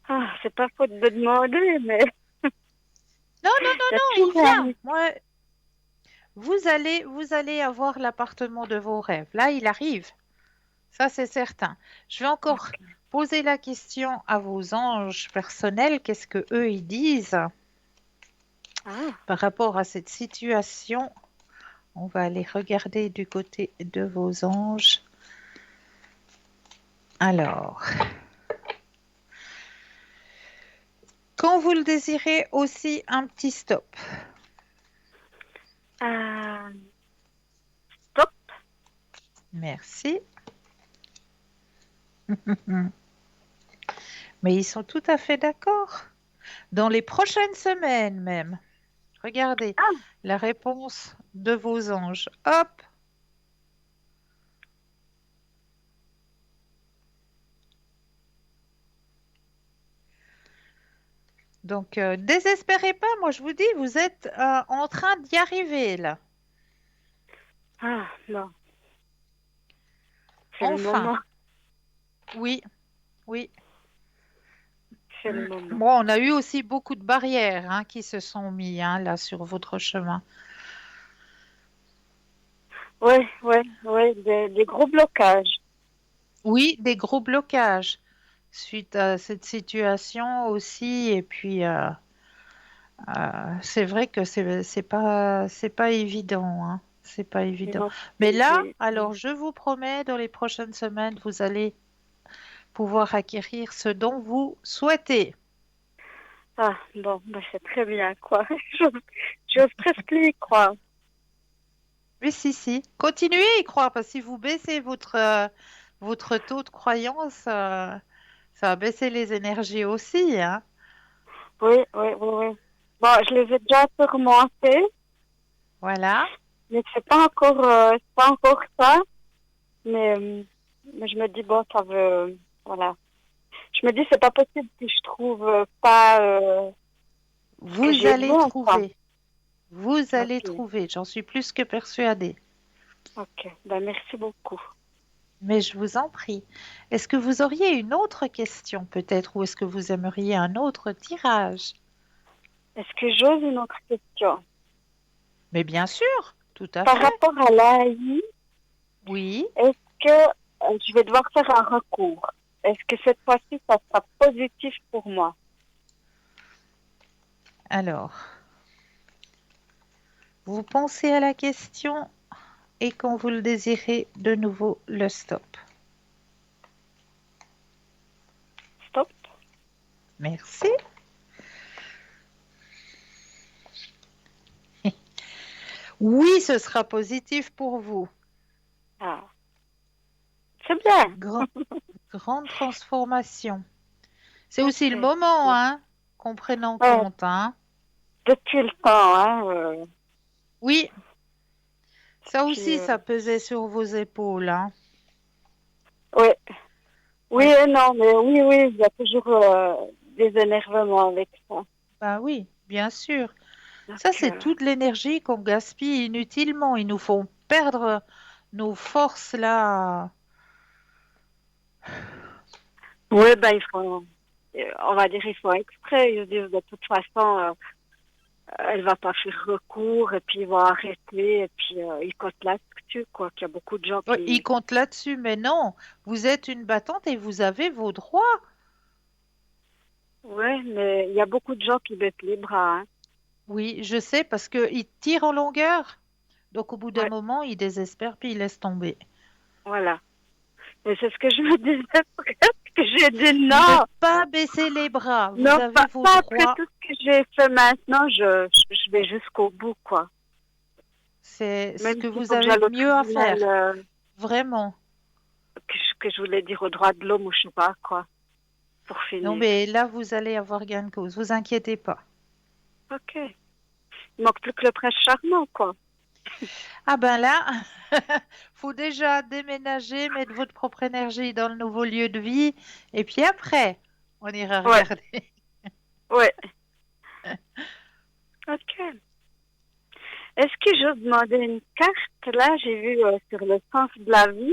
Ah, c'est pas faute de demander, mais Non, non, non, il y a non, il toujours un... vient. Moi, vous allez avoir l'appartement de vos rêves. Là, il arrive. Ça, c'est certain. Je vais encore poser la question à vos anges personnels. Qu'est-ce que eux ils disent Ah, par rapport à cette situation? On va aller regarder du côté de vos anges. Alors, quand vous le désirez, aussi un petit stop. euh, stop. Merci. Mais ils sont tout à fait d'accord. Dans les prochaines semaines même. Regardez Ah, la réponse de vos anges. Hop. Donc, désespérez pas, moi je vous dis, vous êtes en train d'y arriver là. non, c'est le Enfin, moment. oui, oui. C'est le moment. Bon, on a eu aussi beaucoup de barrières hein, qui se sont mis hein, là sur votre chemin. Ouais, des gros blocages. Oui, des gros blocages suite à cette situation aussi. Et puis, c'est vrai que c'est pas évident, hein. C'est pas évident. Non, Mais là, j'ai- alors je vous promets, dans les prochaines semaines, vous allez pouvoir acquérir ce dont vous souhaitez. bon, bah, c'est très bien, quoi. J'ose j'ose presque y croire. Oui, si, si. Continuez à y croire, parce que si vous baissez votre taux de croyance, ça va baisser les énergies aussi, hein. Oui. Bon, je les ai déjà un peu remontés, Voilà. mais c'est pas encore ça. Mais, euh, mais je me dis, bon, ça veut, voilà. Je me dis, c'est pas possible que je trouve pas ce que Vous j'ai de allez bon, quoi. trouver. Vous allez Ok, trouver. J'en suis plus que persuadée. ok. Ben, merci beaucoup. Mais je vous en prie. Est-ce que vous auriez une autre question peut-être, ou est-ce que vous aimeriez un autre tirage? Est-ce que j'ose une autre question? Mais bien sûr, tout à Par fait. rapport à l'AI, Oui. est-ce que je vais devoir faire un recours? Est-ce que cette fois-ci, ça sera positif pour moi? Alors, vous pensez à la question et quand vous le désirez, de nouveau le stop. Stop. Merci. Oui, ce sera positif pour vous. Ah, c'est bien. Grand- grande transformation. C'est aussi le Ok. moment, hein, qu'on prenne en Ouais, compte, hein. depuis le temps, hein. Oui, ça Puis, aussi, ça pesait sur vos épaules, hein. ouais. Oui Oui, et non, mais oui, il y a toujours des énervements avec ça. bah oui, bien sûr. Ça, Donc, c'est toute l'énergie qu'on gaspille inutilement. Ils nous font perdre nos forces là. oui, ben, on va dire, ils font exprès. Ils se disent, de toute façon, elle va pas faire recours, et puis ils vont arrêter, et puis ils comptent là-dessus, quoi. Qu'il y a beaucoup de gens Oui, ils qui, comptent là-dessus, mais non, vous êtes une battante et vous avez vos droits. ouais, mais il y a beaucoup de gens qui baissent les bras, hein. Oui, je sais, parce qu'ils tirent en longueur. Donc, au bout d'un Ouais, moment, ils désespèrent puis ils laissent tomber. voilà. Et c'est ce que je me disais presque, que j'ai dit Ne non. pas baisser les bras. Vous Non, avez vos pas après droits. tout ce que j'ai fait maintenant, je vais jusqu'au bout, quoi. C'est ce Même que s'il vous faut que avez j'aille de au mieux à faire. tribunal, Vraiment. que je voulais dire aux droits de l'homme ou je sais pas quoi, pour Non, finir. mais là, vous allez avoir gain de cause. Vous inquiétez pas. Ok. Il manque plus que le prince charmant, quoi. Ah ben là, faut déjà déménager, mettre votre propre énergie dans le nouveau lieu de vie. Et puis après, on ira Ouais, regarder. ouais. Ok. Est-ce que je demandais une carte? Là, j'ai vu sur le sens de la vie.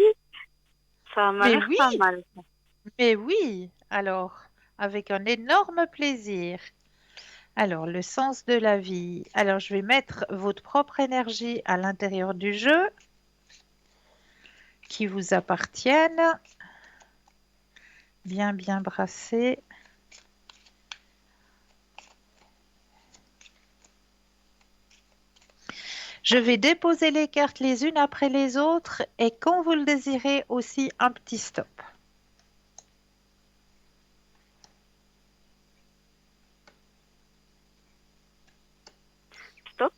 Ça m'a Mais l'air oui, pas mal. mais oui. Alors, avec un énorme plaisir. Alors, le sens de la vie. Alors, je vais mettre votre propre énergie à l'intérieur du jeu qui vous appartiennent. Bien, bien brassé. Je vais déposer les cartes les unes après les autres et quand vous le désirez aussi un petit stop. Stop.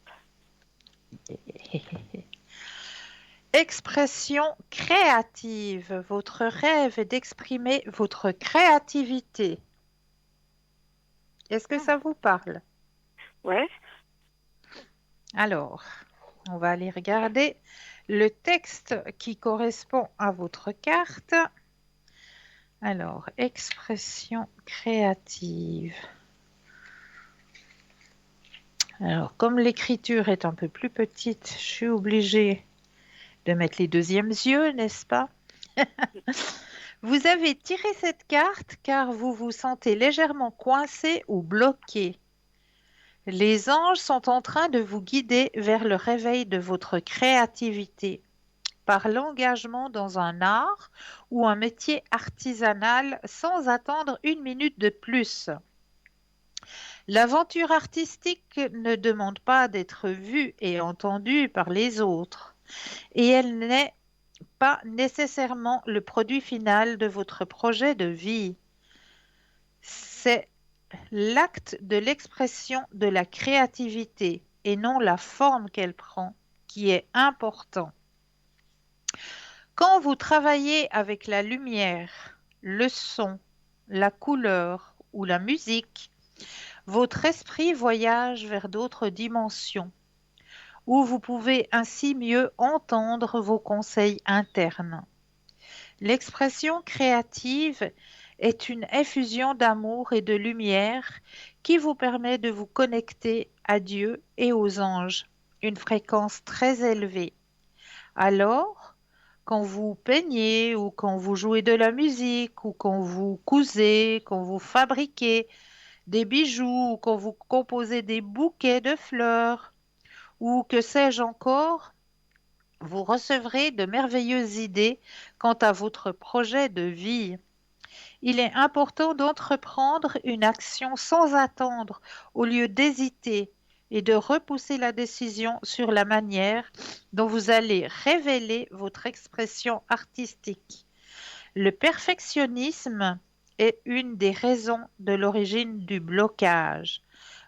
Expression créative. Votre rêve est d'exprimer votre créativité. Est-ce que Ah, ça vous parle? ouais. Alors, on va aller regarder le texte qui correspond à votre carte. Alors, expression créative. Alors, comme l'écriture est un peu plus petite, je suis obligée de mettre les deuxièmes yeux, n'est-ce pas? Vous avez tiré cette carte car vous vous sentez légèrement coincé ou bloqué. Les anges sont en train de vous guider vers le réveil de votre créativité par l'engagement dans un art ou un métier artisanal sans attendre une minute de plus. L'aventure artistique ne demande pas d'être vue et entendue par les autres, et elle n'est pas nécessairement le produit final de votre projet de vie. C'est l'acte de l'expression de la créativité et non la forme qu'elle prend qui est important. Quand vous travaillez avec la lumière, le son, la couleur ou la musique, votre esprit voyage vers d'autres dimensions où vous pouvez ainsi mieux entendre vos conseils internes. L'expression créative est une effusion d'amour et de lumière qui vous permet de vous connecter à Dieu et aux anges, une fréquence très élevée. Alors, quand vous peignez ou quand vous jouez de la musique ou quand vous cousez, quand vous fabriquez des bijoux ou quand vous composez des bouquets de fleurs ou que sais-je encore, vous recevrez de merveilleuses idées quant à votre projet de vie. Il est important d'entreprendre une action sans attendre au lieu d'hésiter et de repousser la décision sur la manière dont vous allez révéler votre expression artistique. Le perfectionnisme est une des raisons de l'origine du blocage.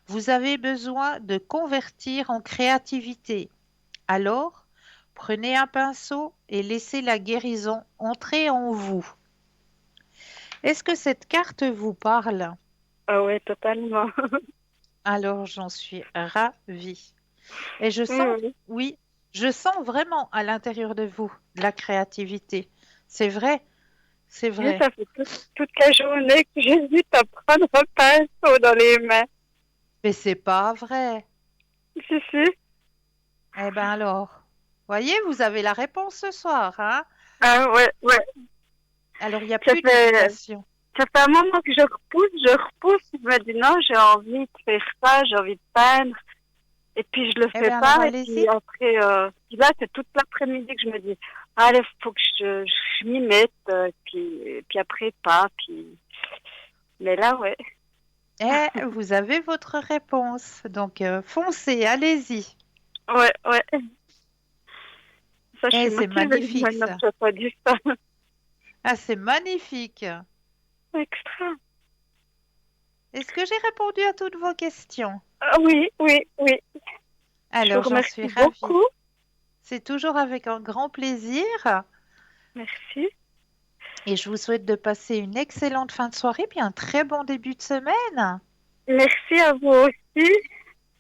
Vous avez besoin de convertir en créativité. Alors, prenez un pinceau et laissez la guérison entrer en vous. Est-ce que cette carte vous parle? Ah ouais, totalement. Alors, j'en suis ravie. Et je Oui, sens, oui. oui, je sens vraiment à l'intérieur de vous de la créativité. C'est vrai, c'est Moi, vrai. ça fait toute la journée que j'hésite à prendre un pinceau dans les mains. Mais c'est pas vrai. Si, si. Eh bien alors, voyez, vous avez la réponse ce soir, hein? Ah ouais, ouais. Alors, il n'y a Ça plus fait, d'hésitation. ça fait un moment que je repousse, je repousse. Je me dis non, j'ai envie de faire ça, j'ai envie de peindre. Et puis je le Eh fais bien pas. alors, Et puis allez-y. après, puis là, c'est toute l'après-midi que je me dis, allez, faut que je m'y mette. Puis après, pas. Mais là, ouais. Eh, vous avez votre réponse. Donc, foncez, allez-y. Ouais, ouais. Ça, je Eh, suis c'est motivée magnifique maintenant ça. que j'ai pas dit ça. Ah, c'est magnifique. Extra. Est-ce que j'ai répondu à toutes vos questions? Ah oui, oui, oui. Je vous Alors, j'en suis remercie ravie. beaucoup. C'est toujours avec un grand plaisir Merci. et je vous souhaite de passer une excellente fin de soirée puis un très bon début de semaine. Merci à vous aussi.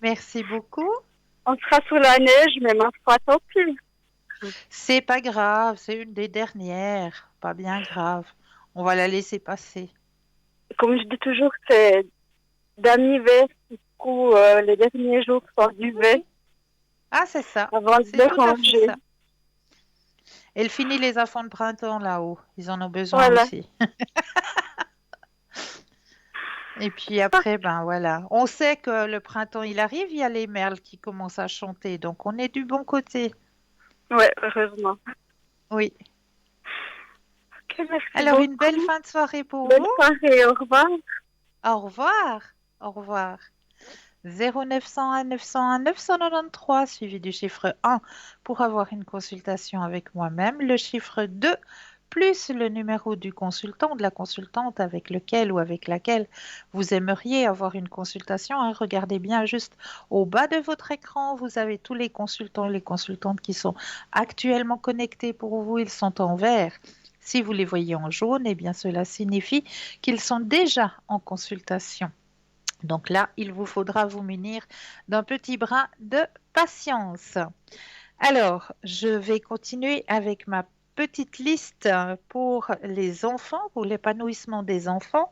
Merci beaucoup. On sera sous la neige, mais ma foi, tant pis. C'est pas grave, c'est une des dernières. Pas bien grave. On va la laisser passer. Comme je dis toujours, c'est d'hiver. coup, les derniers jours sans duvet Ah, c'est ça. avant de C'est les tout à fait ranger. ça. Elle finit les enfants de printemps là-haut. Ils en ont besoin Voilà. aussi. Et puis après, ben voilà. On sait que le printemps, il arrive, il y a les merles qui commencent à chanter. Donc on est du bon côté. Ouais, heureusement. Oui. Ok, merci Alors, une belle beaucoup. fin de soirée pour Bonne vous. soirée, au revoir. Au revoir. Au revoir. 0901 901 993 suivi du chiffre 1 pour avoir une consultation avec moi-même, le chiffre 2 plus le numéro du consultant ou de la consultante avec lequel ou avec laquelle vous aimeriez avoir une consultation, hein. Regardez bien juste au bas de votre écran, vous avez tous les consultants et les consultantes qui sont actuellement connectés pour vous, ils sont en vert. Si vous les voyez en jaune, eh bien cela signifie qu'ils sont déjà en consultation. Donc là, il vous faudra vous munir d'un petit brin de patience. Alors, je vais continuer avec ma petite liste pour les enfants, pour l'épanouissement des enfants.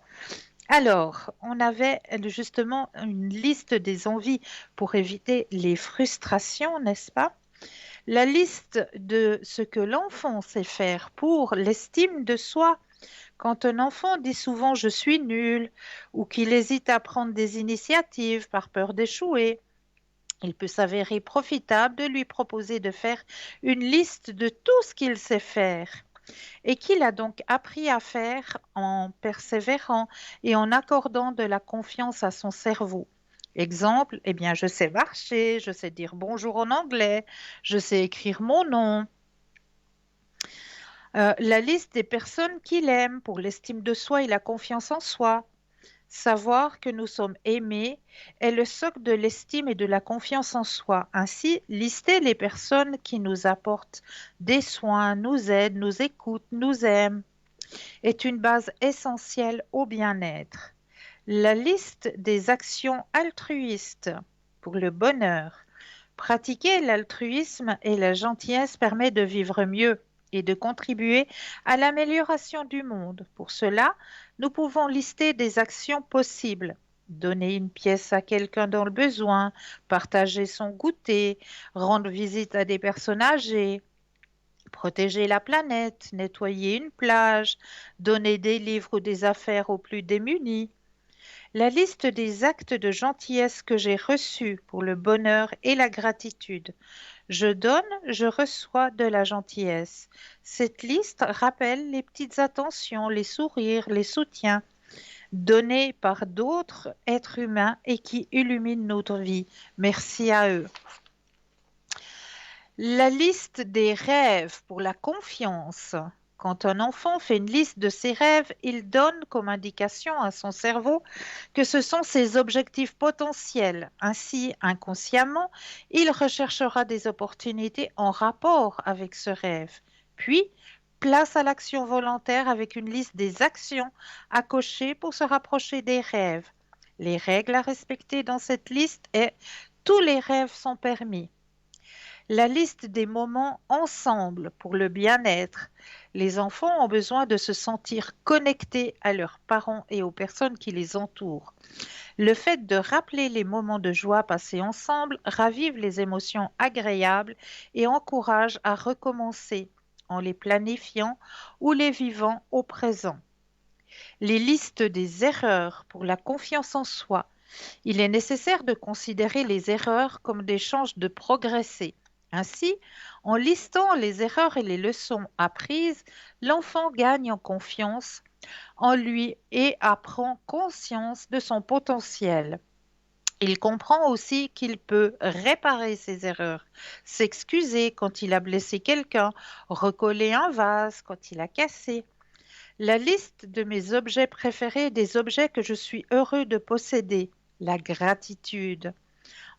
Alors, on avait justement une liste des envies pour éviter les frustrations, n'est-ce pas? La liste de ce que l'enfant sait faire pour l'estime de soi. Quand un enfant dit souvent je suis nul ou qu'il hésite à prendre des initiatives par peur d'échouer, il peut s'avérer profitable de lui proposer de faire une liste de tout ce qu'il sait faire et qu'il a donc appris à faire en persévérant et en accordant de la confiance à son cerveau. Exemple, eh bien, je sais marcher, je sais dire bonjour en anglais, je sais écrire mon nom. La liste des personnes qu'il aime pour l'estime de soi et la confiance en soi. Savoir que nous sommes aimés est le socle de l'estime et de la confiance en soi. Ainsi, lister les personnes qui nous apportent des soins, nous aident, nous écoutent, nous aiment, est une base essentielle au bien-être. La liste des actions altruistes pour le bonheur. Pratiquer l'altruisme et la gentillesse permet de vivre mieux et de contribuer à l'amélioration du monde. Pour cela, nous pouvons lister des actions possibles. Donner une pièce à quelqu'un dans le besoin, partager son goûter, rendre visite à des personnes âgées, protéger la planète, nettoyer une plage, donner des livres ou des affaires aux plus démunis. La liste des actes de gentillesse que j'ai reçus pour le bonheur et la gratitude. Je donne, je reçois de la gentillesse. Cette liste rappelle les petites attentions, les sourires, les soutiens donnés par d'autres êtres humains et qui illuminent notre vie. Merci à eux. La liste des rêves pour la confiance. Quand un enfant fait une liste de ses rêves, il donne comme indication à son cerveau que ce sont ses objectifs potentiels. Ainsi, inconsciemment, il recherchera des opportunités en rapport avec ce rêve. Puis, place à l'action volontaire avec une liste des actions à cocher pour se rapprocher des rêves. Les règles à respecter dans cette liste est tous les rêves sont permis. La liste des moments ensemble pour le bien-être. Les enfants ont besoin de se sentir connectés à leurs parents et aux personnes qui les entourent. Le fait de rappeler les moments de joie passés ensemble ravive les émotions agréables et encourage à recommencer en les planifiant ou les vivant au présent. Les listes des erreurs pour la confiance en soi. Il est nécessaire de considérer les erreurs comme des chances de progresser. Ainsi, en listant les erreurs et les leçons apprises, l'enfant gagne en confiance en lui et apprend conscience de son potentiel. Il comprend aussi qu'il peut réparer ses erreurs, s'excuser quand il a blessé quelqu'un, recoller un vase quand il a cassé. La liste de mes objets préférés, des objets que je suis heureux de posséder, la gratitude.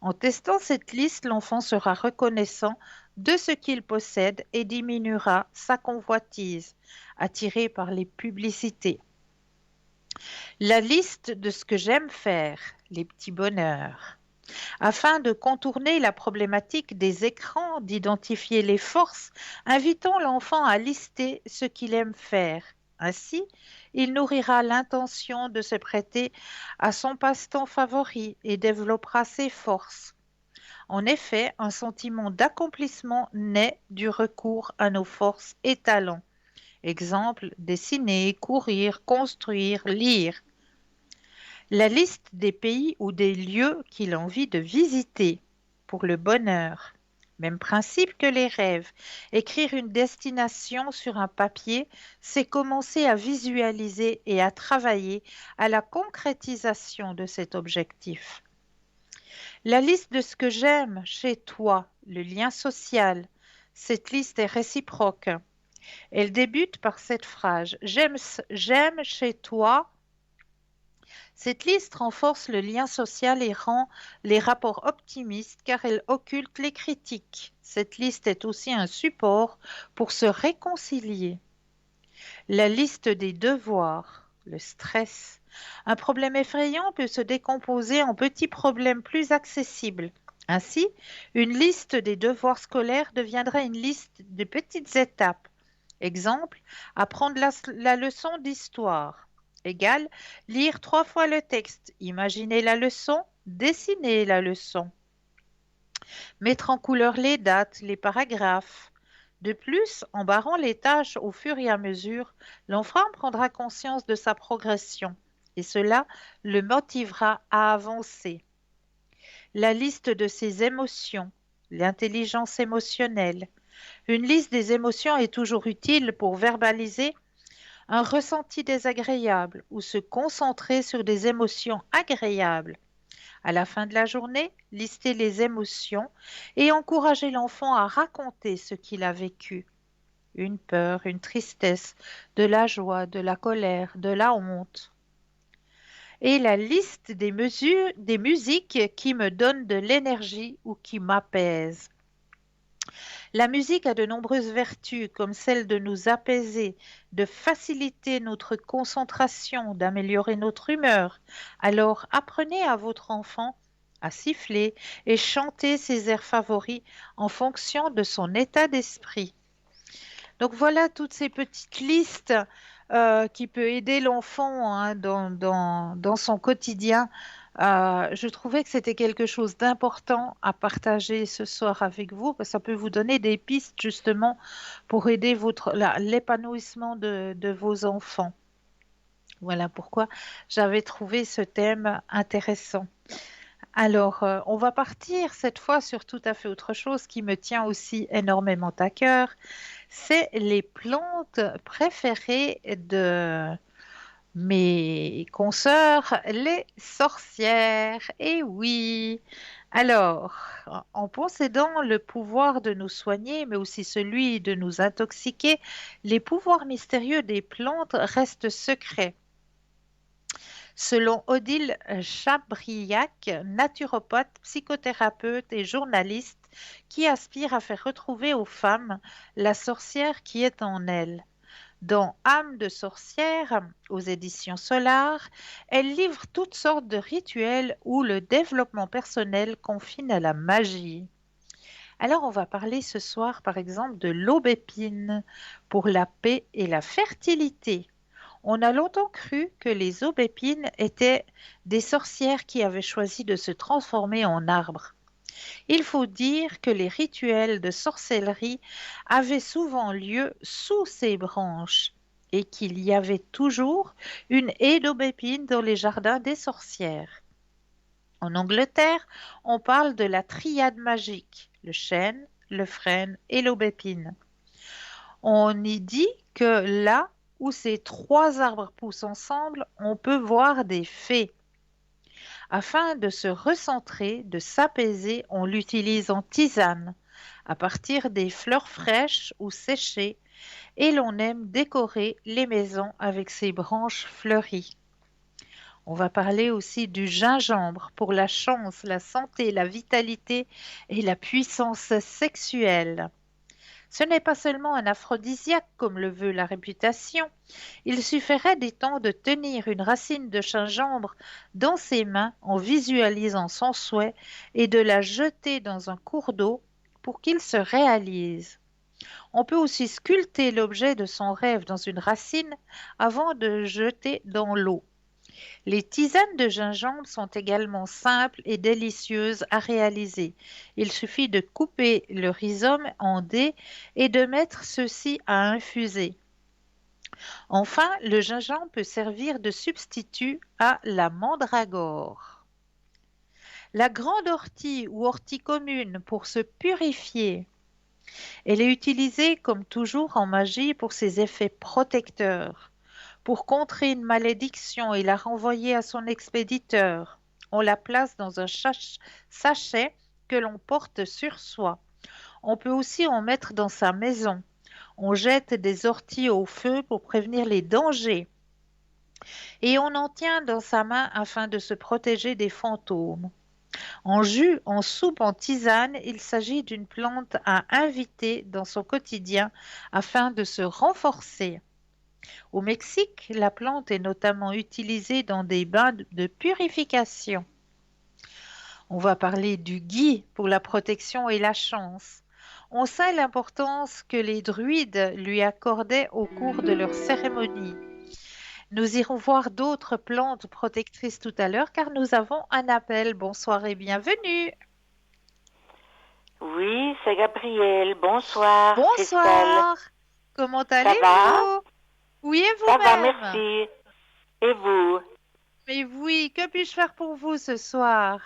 En testant cette liste, l'enfant sera reconnaissant de ce qu'il possède et diminuera sa convoitise, attiré par les publicités. La liste de ce que j'aime faire, les petits bonheurs. Afin de contourner la problématique des écrans, d'identifier les forces, invitons l'enfant à lister ce qu'il aime faire. Ainsi, il nourrira l'intention de se prêter à son passe-temps favori et développera ses forces. En effet, un sentiment d'accomplissement naît du recours à nos forces et talents. Exemple, dessiner, courir, construire, lire. La liste des pays ou des lieux qu'il a envie de visiter pour le bonheur. Même principe que les rêves. Écrire une destination sur un papier, c'est commencer à visualiser et à travailler à la concrétisation de cet objectif. La liste de ce que j'aime chez toi, le lien social. Cette liste est réciproque. Elle débute par cette phrase. J'aime chez toi. Cette liste renforce le lien social et rend les rapports optimistes car elle occulte les critiques. Cette liste est aussi un support pour se réconcilier. La liste des devoirs, le stress. Un problème effrayant peut se décomposer en petits problèmes plus accessibles. Ainsi, une liste des devoirs scolaires deviendra une liste de petites étapes. Exemple, apprendre la leçon d'histoire égale lire 3 fois le texte, imaginer la leçon, dessiner la leçon, mettre en couleur les dates, les paragraphes. De plus, en barrant les tâches au fur et à mesure, l'enfant prendra conscience de sa progression et cela le motivera à avancer. La liste de ses émotions, l'intelligence émotionnelle. Une liste des émotions est toujours utile pour verbaliser un ressenti désagréable ou se concentrer sur des émotions agréables. À la fin de la journée, lister les émotions et encourager l'enfant à raconter ce qu'il a vécu. Une peur, une tristesse, de la joie, de la colère, de la honte. Et la liste des musiques qui me donnent de l'énergie ou qui m'apaisent. La musique a de nombreuses vertus, comme celle de nous apaiser, de faciliter notre concentration, d'améliorer notre humeur. Alors apprenez à votre enfant à siffler et chanter ses airs favoris en fonction de son état d'esprit. Donc voilà toutes ces petites listes qui peuvent aider l'enfant hein, dans son quotidien. Je trouvais que c'était quelque chose d'important à partager ce soir avec vous, parce que ça peut vous donner des pistes justement pour aider l'épanouissement de vos enfants. Voilà pourquoi j'avais trouvé ce thème intéressant. Alors, on va partir cette fois sur tout à fait autre chose qui me tient aussi énormément à cœur. C'est les plantes préférées de mes consoeurs, les sorcières. Et oui. Alors, en possédant le pouvoir de nous soigner, mais aussi celui de nous intoxiquer, les pouvoirs mystérieux des plantes restent secrets. Selon Odile Chabriac, naturopathe, psychothérapeute et journaliste qui aspire à faire retrouver aux femmes la sorcière qui est en elles. Dans Âme de sorcière, aux éditions Solar, elle livre toutes sortes de rituels où le développement personnel confine à la magie. Alors on va parler ce soir par exemple de l'aubépine pour la paix et la fertilité. On a longtemps cru que les aubépines étaient des sorcières qui avaient choisi de se transformer en arbres. Il faut dire que les rituels de sorcellerie avaient souvent lieu sous ces branches et qu'il y avait toujours une haie d'aubépines dans les jardins des sorcières. En Angleterre, on parle de la triade magique, le chêne, le frêne et l'aubépine. On y dit que là où ces 3 arbres poussent ensemble, on peut voir des fées. Afin de se recentrer, de s'apaiser, on l'utilise en tisane, à partir des fleurs fraîches ou séchées, et l'on aime décorer les maisons avec ses branches fleuries. On va parler aussi du gingembre pour la chance, la santé, la vitalité et la puissance sexuelle. Ce n'est pas seulement un aphrodisiaque comme le veut la réputation. Il suffirait des temps de tenir une racine de gingembre dans ses mains en visualisant son souhait et de la jeter dans un cours d'eau pour qu'il se réalise. On peut aussi sculpter l'objet de son rêve dans une racine avant de le jeter dans l'eau. Les tisanes de gingembre sont également simples et délicieuses à réaliser. Il suffit de couper le rhizome en dés et de mettre ceux-ci à infuser. Enfin, le gingembre peut servir de substitut à la mandragore. La grande ortie ou ortie commune pour se purifier. Elle est utilisée comme toujours en magie pour ses effets protecteurs. Pour contrer une malédiction et la renvoyer à son expéditeur, on la place dans un sachet que l'on porte sur soi. On peut aussi en mettre dans sa maison. On jette des orties au feu pour prévenir les dangers. Et on en tient dans sa main afin de se protéger des fantômes. En jus, en soupe, en tisane, il s'agit d'une plante à inviter dans son quotidien afin de se renforcer. Au Mexique, la plante est notamment utilisée dans des bains de purification. On va parler du gui pour la protection et la chance. On sait l'importance que les druides lui accordaient au cours de leurs cérémonies. Nous irons voir d'autres plantes protectrices tout à l'heure car nous avons un appel. Bonsoir et bienvenue. Oui, c'est Gabriel. Bonsoir, Christelle. Bonsoir. Comment Ça va? allez-vous? Oui, et Ça va, vous-même? merci. Et vous? Mais oui, que puis-je faire pour vous ce soir?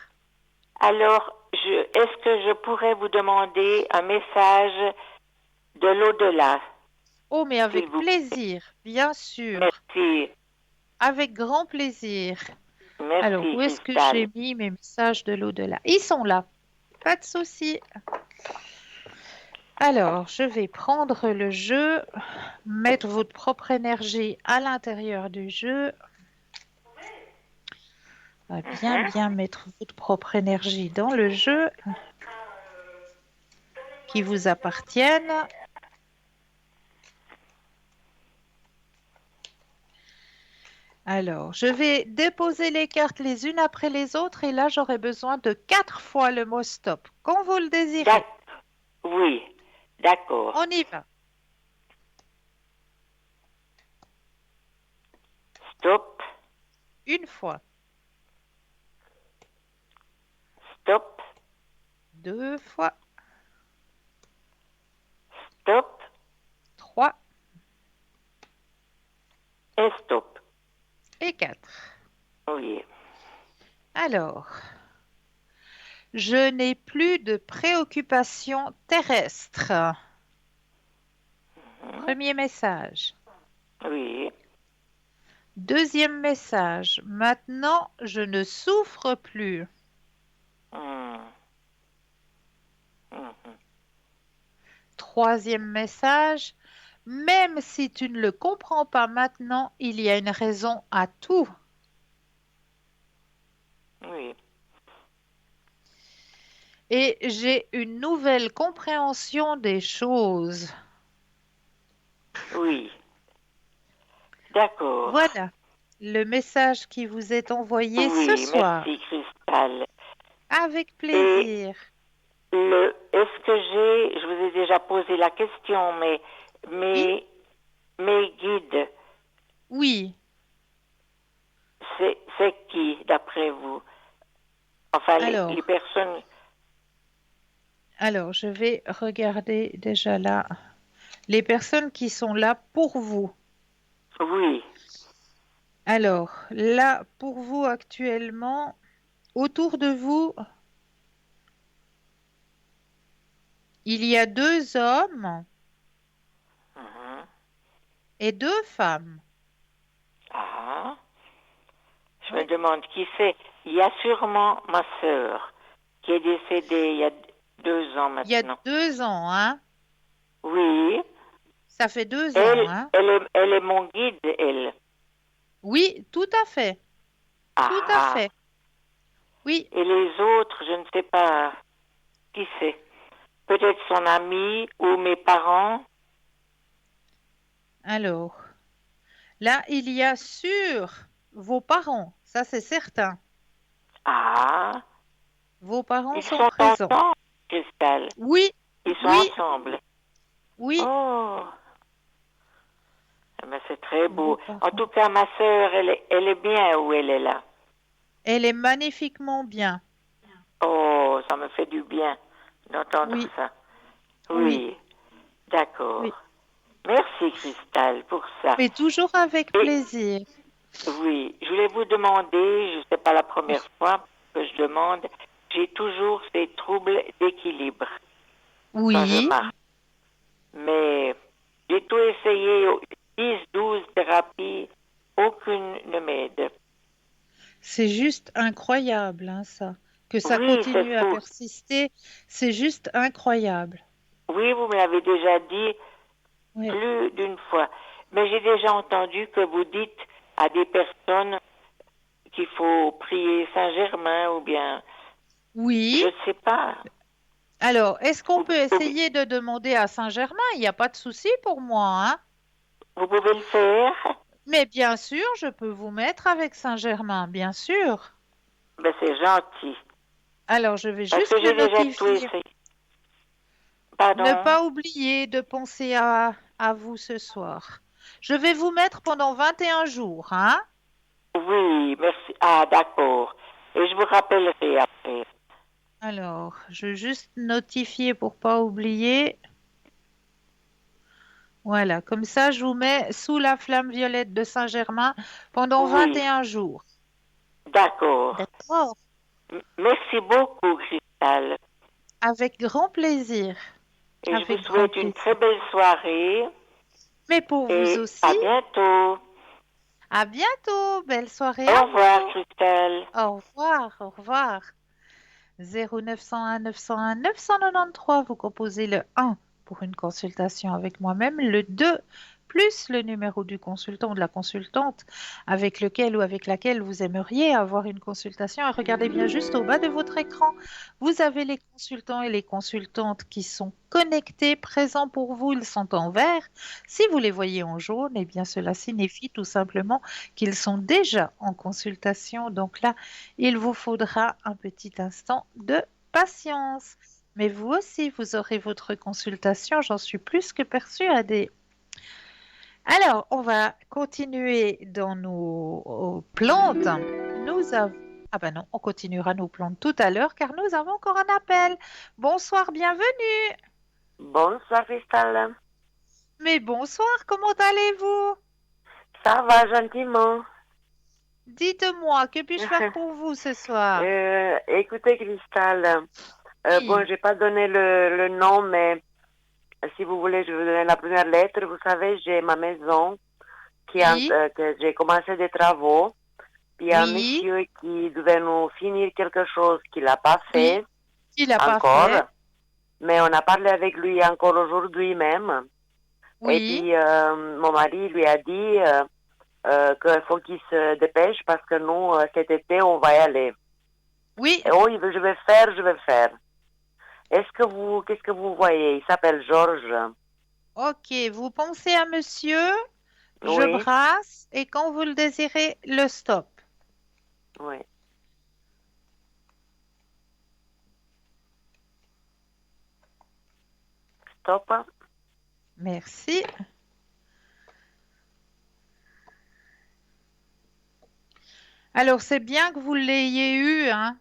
Alors, est-ce que je pourrais vous demander un message de l'au-delà? Oh, mais avec S'il vous plaisir, bien sûr. Merci. Avec grand plaisir. Merci, Alors, où est-ce que Christelle. j'ai mis mes messages de l'au-delà? Ils sont là. Pas de souci. Alors, je vais prendre le jeu, mettre votre propre énergie à l'intérieur du jeu. On va bien mettre votre propre énergie dans le jeu qui vous appartienne. Alors, je vais déposer les cartes les unes après les autres et là, j'aurai besoin de 4 fois le mot stop, quand vous le désirez. Oui, d'accord. On y va. Stop, Une fois, stop, 2 fois, stop 3 et stop. et 4. Oui. Alors, je n'ai plus de préoccupations terrestres. Premier message. Oui. Deuxième message. Maintenant, je ne souffre plus. Mhm. Troisième message. Même si tu ne le comprends pas maintenant, il y a une raison à tout. Oui. Et j'ai une nouvelle compréhension des choses. Oui. D'accord. Voilà le message qui vous est envoyé ce Oui, soir. merci, Christelle. Avec plaisir. Est-ce que je vous ai déjà posé la question, mais Oui. mes guides, Oui. c'est qui, d'après vous? Enfin, Alors. les personnes... Alors, je vais regarder déjà là les personnes qui sont là pour vous. Oui. Alors, là, pour vous actuellement, autour de vous, il y a 2 hommes Mhm. et 2 femmes. Ah. Je Oui. me demande qui c'est. Il y a sûrement ma sœur qui est décédée il y a 2 ans Il y a maintenant. 2 ans, hein? Oui. Ça fait 2 ans, hein? Elle est mon guide, elle. Oui, tout à fait. Tout à Ah. fait. Oui, Et les autres, je ne sais pas qui c'est. Peut-être son ami ou mes parents. alors, là, il y a sur vos parents, ça c'est certain. Ah. Vos parents Ils sont sont présents. ensemble, Christelle. Oui, Ils sont oui, ensemble. Oui, Oh, mais c'est très beau. En beaux-parents. tout cas, ma sœur, elle est bien où elle est là. Elle est magnifiquement bien. Oh, ça me fait du bien d'entendre Oui, ça. oui, Oui, d'accord. oui. Merci, Cristal, pour ça. Mais toujours avec Et plaisir. oui, je voulais vous demander, je ne sais pas la première fois que je demande, j'ai toujours ces troubles d'équilibre quand je Oui, marche. Mais j'ai tout essayé, 10, 12 thérapies, aucune ne m'aide. c'est juste incroyable, hein, ça. Que ça Oui, c'est continue à fou. persister, c'est juste incroyable. Oui, vous me l'avez déjà dit Oui. plus d'une fois. Mais j'ai déjà entendu que vous dites à des personnes qu'il faut prier Saint-Germain ou bien, Oui. je ne sais pas. Alors, est-ce qu'on Vous, peut essayer de demander à Saint-Germain? Il n'y a pas de souci pour moi, hein? vous pouvez le faire? Mais bien sûr, je peux vous mettre avec Saint-Germain, bien sûr. Ben, c'est gentil. Alors, je vais Parce juste que le j'ai déjà tout notifier. essayé. Ne Pardon? pas oublier de penser à vous ce soir. Je vais vous mettre pendant 21 jours, hein? Oui, merci. Ah, d'accord. Et je vous rappellerai après. Alors, je vais juste notifier pour pas oublier. Voilà, comme ça, je vous mets sous la flamme violette de Saint-Germain pendant Oui, 21 jours. d'accord. D'accord? Merci beaucoup, Cristal. Avec grand plaisir. Et je vous Avec grand souhaite une très plaisir. belle soirée. Mais pour vous Et aussi, à bientôt. à bientôt. Belle soirée Au à revoir, vous. Cristal. Au revoir, au revoir. 0901 901 993, vous composez le 1 pour une consultation avec moi-même, le 2 plus le numéro du consultant ou de la consultante avec lequel ou avec laquelle vous aimeriez avoir une consultation. Et regardez bien juste au bas de votre écran, vous avez les consultants et les consultantes qui sont connectés, présents pour vous, ils sont en vert. Si vous les voyez en jaune, eh bien cela signifie tout simplement qu'ils sont déjà en consultation. Donc là, il vous faudra un petit instant de patience. Mais vous aussi, vous aurez votre consultation, j'en suis plus que persuadée. Alors, on va continuer dans nos plantes. Nous avons... Ah ben non, on continuera nos plantes tout à l'heure car nous avons encore un appel. Bonsoir, bienvenue. Bonsoir, Cristal. Mais bonsoir, comment allez-vous? Ça va gentiment. Dites-moi, que puis-je faire pour vous ce soir? Écoutez, Cristal, bon, Oui, j'ai pas donné le nom, mais si vous voulez, je vais vous donner la première lettre. Vous savez, j'ai ma maison oui, que j'ai commencé des travaux. Puis il y a un oui, monsieur qui devait nous finir quelque chose qu'il n'a pas oui, fait il n'a pas encore. fait. Mais on a parlé avec lui encore aujourd'hui même. Et Oui, puis, mon mari lui a dit qu'il faut qu'il se dépêche parce que nous, cet été, on va y aller. oui. Et oh, je vais faire, je vais faire. Qu'est-ce que vous voyez? Il s'appelle Georges. Ok, vous pensez à monsieur, je Oui, brasse et quand vous le désirez, le stop. oui. Stop. Merci. Alors, c'est bien que vous l'ayez eu, hein?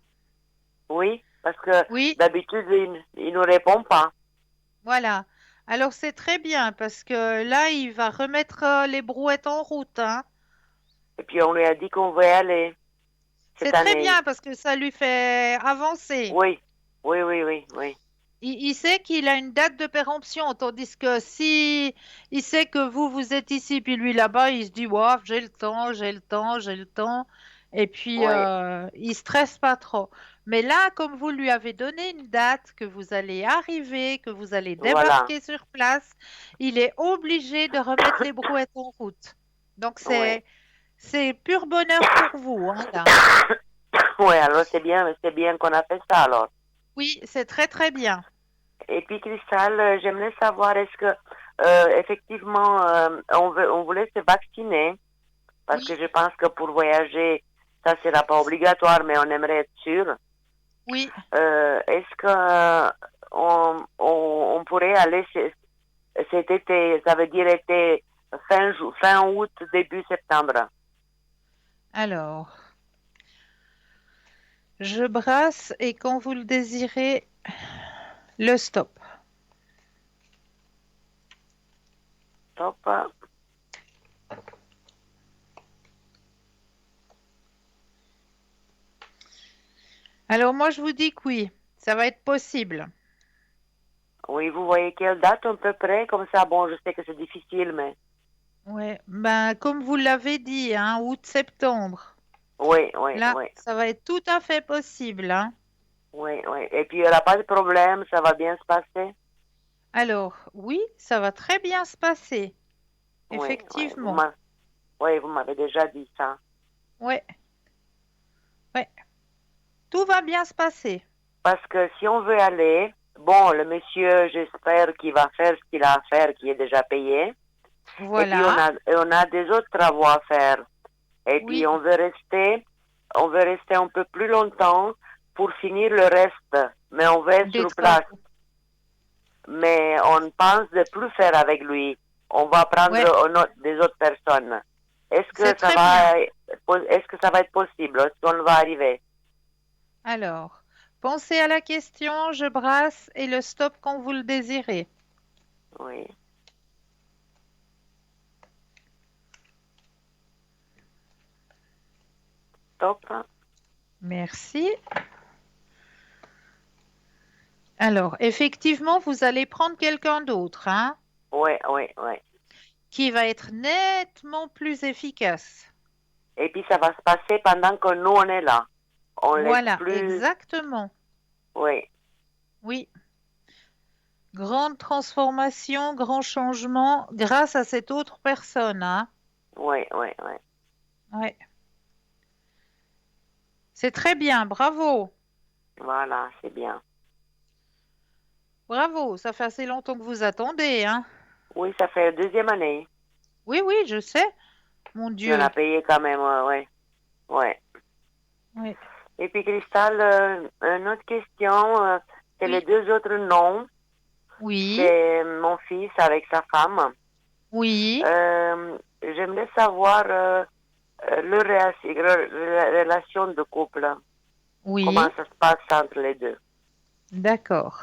Oui, parce que Oui, d'habitude, il ne répond pas. voilà. Alors, c'est très bien parce que là, il va remettre les brouettes en route, hein? Et puis, on lui a dit qu'on va y aller C'est cette très année. bien parce que ça lui fait avancer. Oui, oui, oui, oui, oui. Il sait qu'il a une date de péremption, tandis que si il sait que vous êtes ici, puis lui là-bas, il se dit, wow, j'ai le temps, j'ai le temps, j'ai le temps, et puis Oui, il stresse pas trop. Mais là, comme vous lui avez donné une date, que vous allez arriver, que vous allez voilà. débarquer sur place, il est obligé de remettre les brouettes en route. Donc Oui. c'est pur bonheur pour vous, hein, là. Oui, alors c'est bien qu'on a fait ça alors. Oui, c'est très très bien. Et puis, Cristal, j'aimerais savoir, est-ce que, effectivement, on voulait se vacciner? Parce que Oui, je pense que pour voyager, ça sera pas obligatoire, mais on aimerait être sûr. oui. Est-ce que on pourrait aller cet été, ça veut dire été fin août, début septembre. Alors, je brasse et quand vous le désirez, le stop. Top. Alors moi, je vous dis que oui, ça va être possible. Oui, vous voyez quelle date à peu près? Comme ça, bon, je sais que c'est difficile, mais... Ouais, ben, comme vous l'avez dit, hein, août-septembre. Oui, oui, Là, oui. ça va être tout à fait possible, hein. Oui, oui. Et puis, il n'y aura pas de problème, ça va bien se passer? Alors, oui, ça va très bien se passer, Oui, oui. effectivement. Oui, vous m'avez déjà dit ça. Ouais, ouais, tout va bien se passer. Parce que si on veut aller, bon, le monsieur, j'espère qu'il va faire ce qu'il a à faire, qui est déjà payé. Et puis, Voilà, on a des autres travaux à faire. Et puis, oui, on veut rester un peu plus longtemps pour finir le reste. Mais on va être des sur place. travaux. Mais on pense de plus faire avec lui. On va prendre Ouais, des autres personnes. c'est très bien. Est-ce que ça va être possible? Est-ce qu'on va arriver? Alors, pensez à la question, je brasse et le stop quand vous le désirez. Oui. Top. Merci. Alors, effectivement, vous allez prendre quelqu'un d'autre, hein, Oui, oui, oui. qui va être nettement plus efficace. Et puis ça va se passer pendant que nous, on est là. On laisse Voilà, plus... exactement. Oui, Oui. Grande transformation, grand changement grâce à cette autre personne, hein. oui, oui, oui. Ouais. C'est très bien, bravo. Voilà, c'est bien. Bravo, ça fait assez longtemps que vous attendez, hein. Oui, ça fait la deuxième année. Oui, oui, je sais, mon Puis on Dieu. a payé quand même, oui. Ouais. Oui, Et puis, Cristal, une autre question, c'est les oui, deux autres noms. oui, C'est mon fils avec sa femme. oui, J'aimerais savoir leur relation de couple. Comment oui, ça se passe entre les deux. d'accord.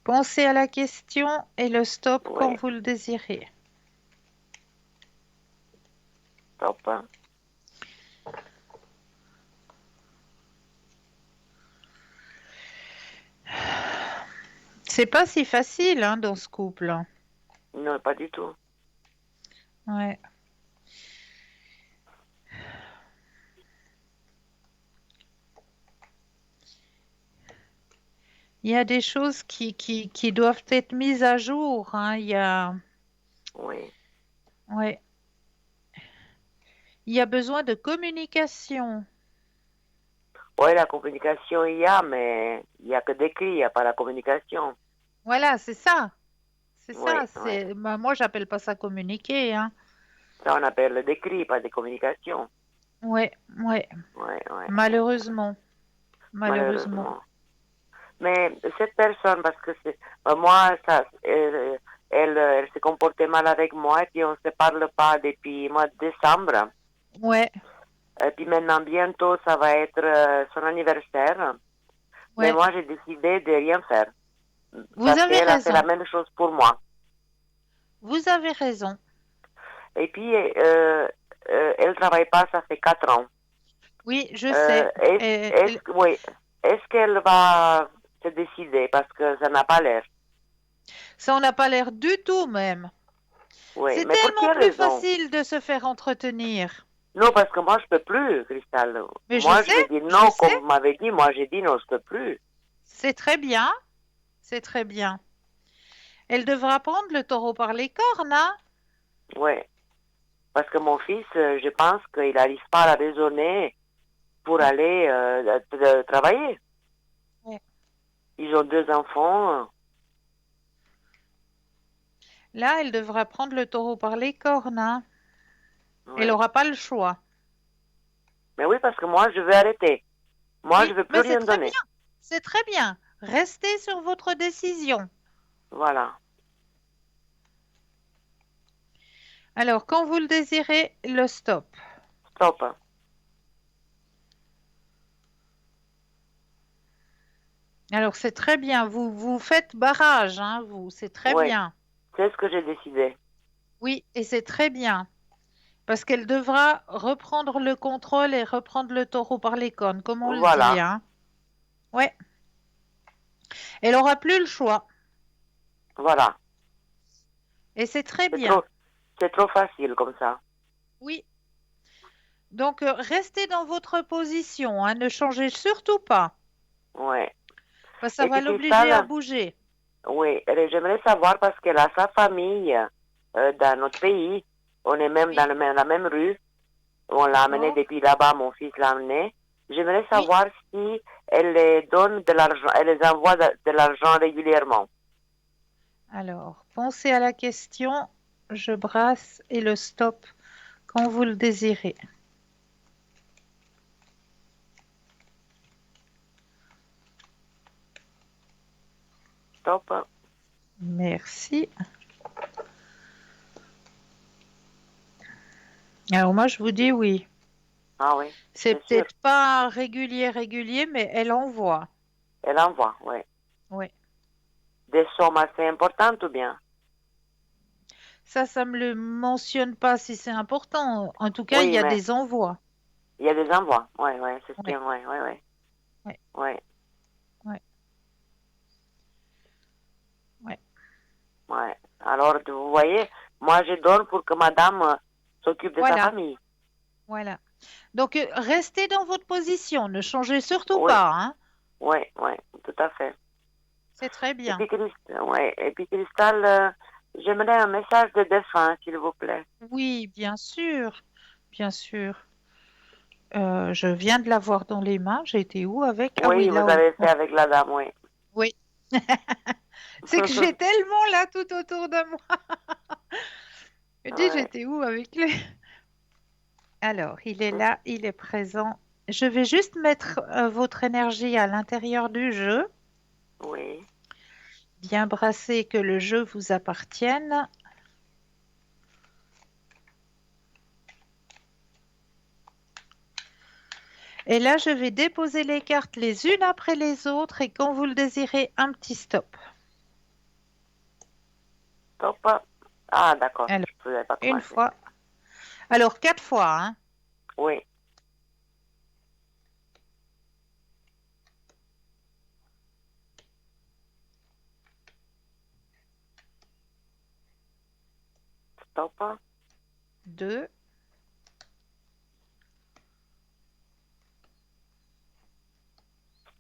Pensez à la question et le stop quand Oui, vous le désirez. top. C'est pas si facile, hein, dans ce couple. Non, pas du tout. Ouais. Il y a des choses qui doivent être mises à jour, hein. Oui. Ouais. Il y a besoin de communication. Oui, la communication, il y a, mais il n'y a que d'écrit, il n'y a pas la communication. Voilà, c'est ça. C'est Oui, ça. oui. Moi, j'appelle pas ça communiquer, hein. Ça, on appelle d'écrit, pas de communication. Ouais, ouais. Oui, oui, Malheureusement. Malheureusement. malheureusement. Mais cette personne, parce que c'est, moi, ça, elle s'est comportée mal avec moi, et puis on ne se parle pas depuis le mois de décembre. Ouais, Et puis maintenant, bientôt, ça va être son anniversaire. Mais ouais. moi, j'ai décidé de rien faire. Vous Parce avez qu'elle a fait la raison. même chose pour moi. Vous avez raison. Et puis, elle travaille pas, ça fait 4 ans. Oui, je sais. Oui, est-ce qu'elle va se décider? Parce que ça n'a pas l'air. Ça n'a pas l'air du tout même. Oui, C'est mais pour tellement quelle plus raison? facile de se faire entretenir. Non, parce que moi, je peux plus, Cristal. Mais Moi, je vais dire je non, sais. comme vous m'avez dit. Moi, j'ai dit non, je peux plus. C'est très bien. C'est très bien. Elle devra prendre le taureau par les cornes, hein? Oui, parce que mon fils, je pense qu'il n'arrive pas à la raisonner pour Ouais, aller travailler. ouais. Ils ont 2 enfants. Là, elle devra prendre le taureau par les cornes, hein? Elle Oui. n'aura pas le choix. Mais oui, parce que moi, je veux arrêter. Moi, je Oui, veux plus mais c'est rien très bien. donner. C'est très bien. Restez sur votre décision. Voilà. Alors, quand vous le désirez, le stop. Stop. Alors, c'est très bien. Vous faites barrage, hein, vous. C'est très Oui, bien. c'est ce que j'ai décidé. Oui, et c'est très bien. Parce qu'elle devra reprendre le contrôle et reprendre le taureau par les cornes, comme on le dit, Voilà. hein. Ouais. Elle aura plus le choix. Voilà. Et c'est très C'est bien. trop facile comme ça. Oui. Donc, restez dans votre position, hein. Ne changez surtout pas. Ouais. Parce que ça Et va puis l'obliger à Cristal, bouger. oui, j'aimerais savoir parce qu'elle a sa famille dans notre pays. On est même Oui. la même rue. On l'a amené D'accord. depuis là-bas, mon fils l'a amené. J'aimerais Oui. savoir si elle les donne de l'argent, elle les envoie de l'argent régulièrement. Alors, pensez à la question. Je brasse et le stop quand vous le désirez. Stop. Merci. Alors, moi, je vous dis oui. Ah oui, C'est c'est sûr. peut-être pas régulier, mais elle envoie. Elle envoie, oui. Oui. Des sommes assez importantes ou bien? Ça me le mentionne pas si c'est important. En tout cas, il y Oui, a mais des envois. il y a des envois. Oui, oui, c'est ce Oui, bien, oui, oui, oui. oui, Oui, oui, oui. oui. Alors, vous voyez, moi, je donne pour que madame s'occupe de sa Voilà, famille. voilà. Donc, restez dans votre position. Ne changez surtout Oui, pas, hein. oui, oui, tout à fait. C'est très Et bien. puis, ouais. Et puis Cristal, j'aimerais un message de défunt, s'il vous plaît. Oui, bien sûr. Bien sûr. Je viens de l'avoir dans les mains. J'ai été où avec? Ah oui, Oui, vous là-haut. avez fait Ouais. avec la dame, oui. Oui. C'est que j'ai tellement là tout autour de moi. Je dis, Ouais, j'étais où avec lui? Alors, il est là, il est présent. Je vais juste mettre votre énergie à l'intérieur du jeu, oui. bien brasser que le jeu vous appartienne. Et là, je vais déposer les cartes les unes après les autres et quand vous le désirez, un petit stop. Stop. Ah, d'accord. Alors, Je ne pouvais pas une commencer. fois. Alors, 4 fois, hein. Oui. Stop. 2,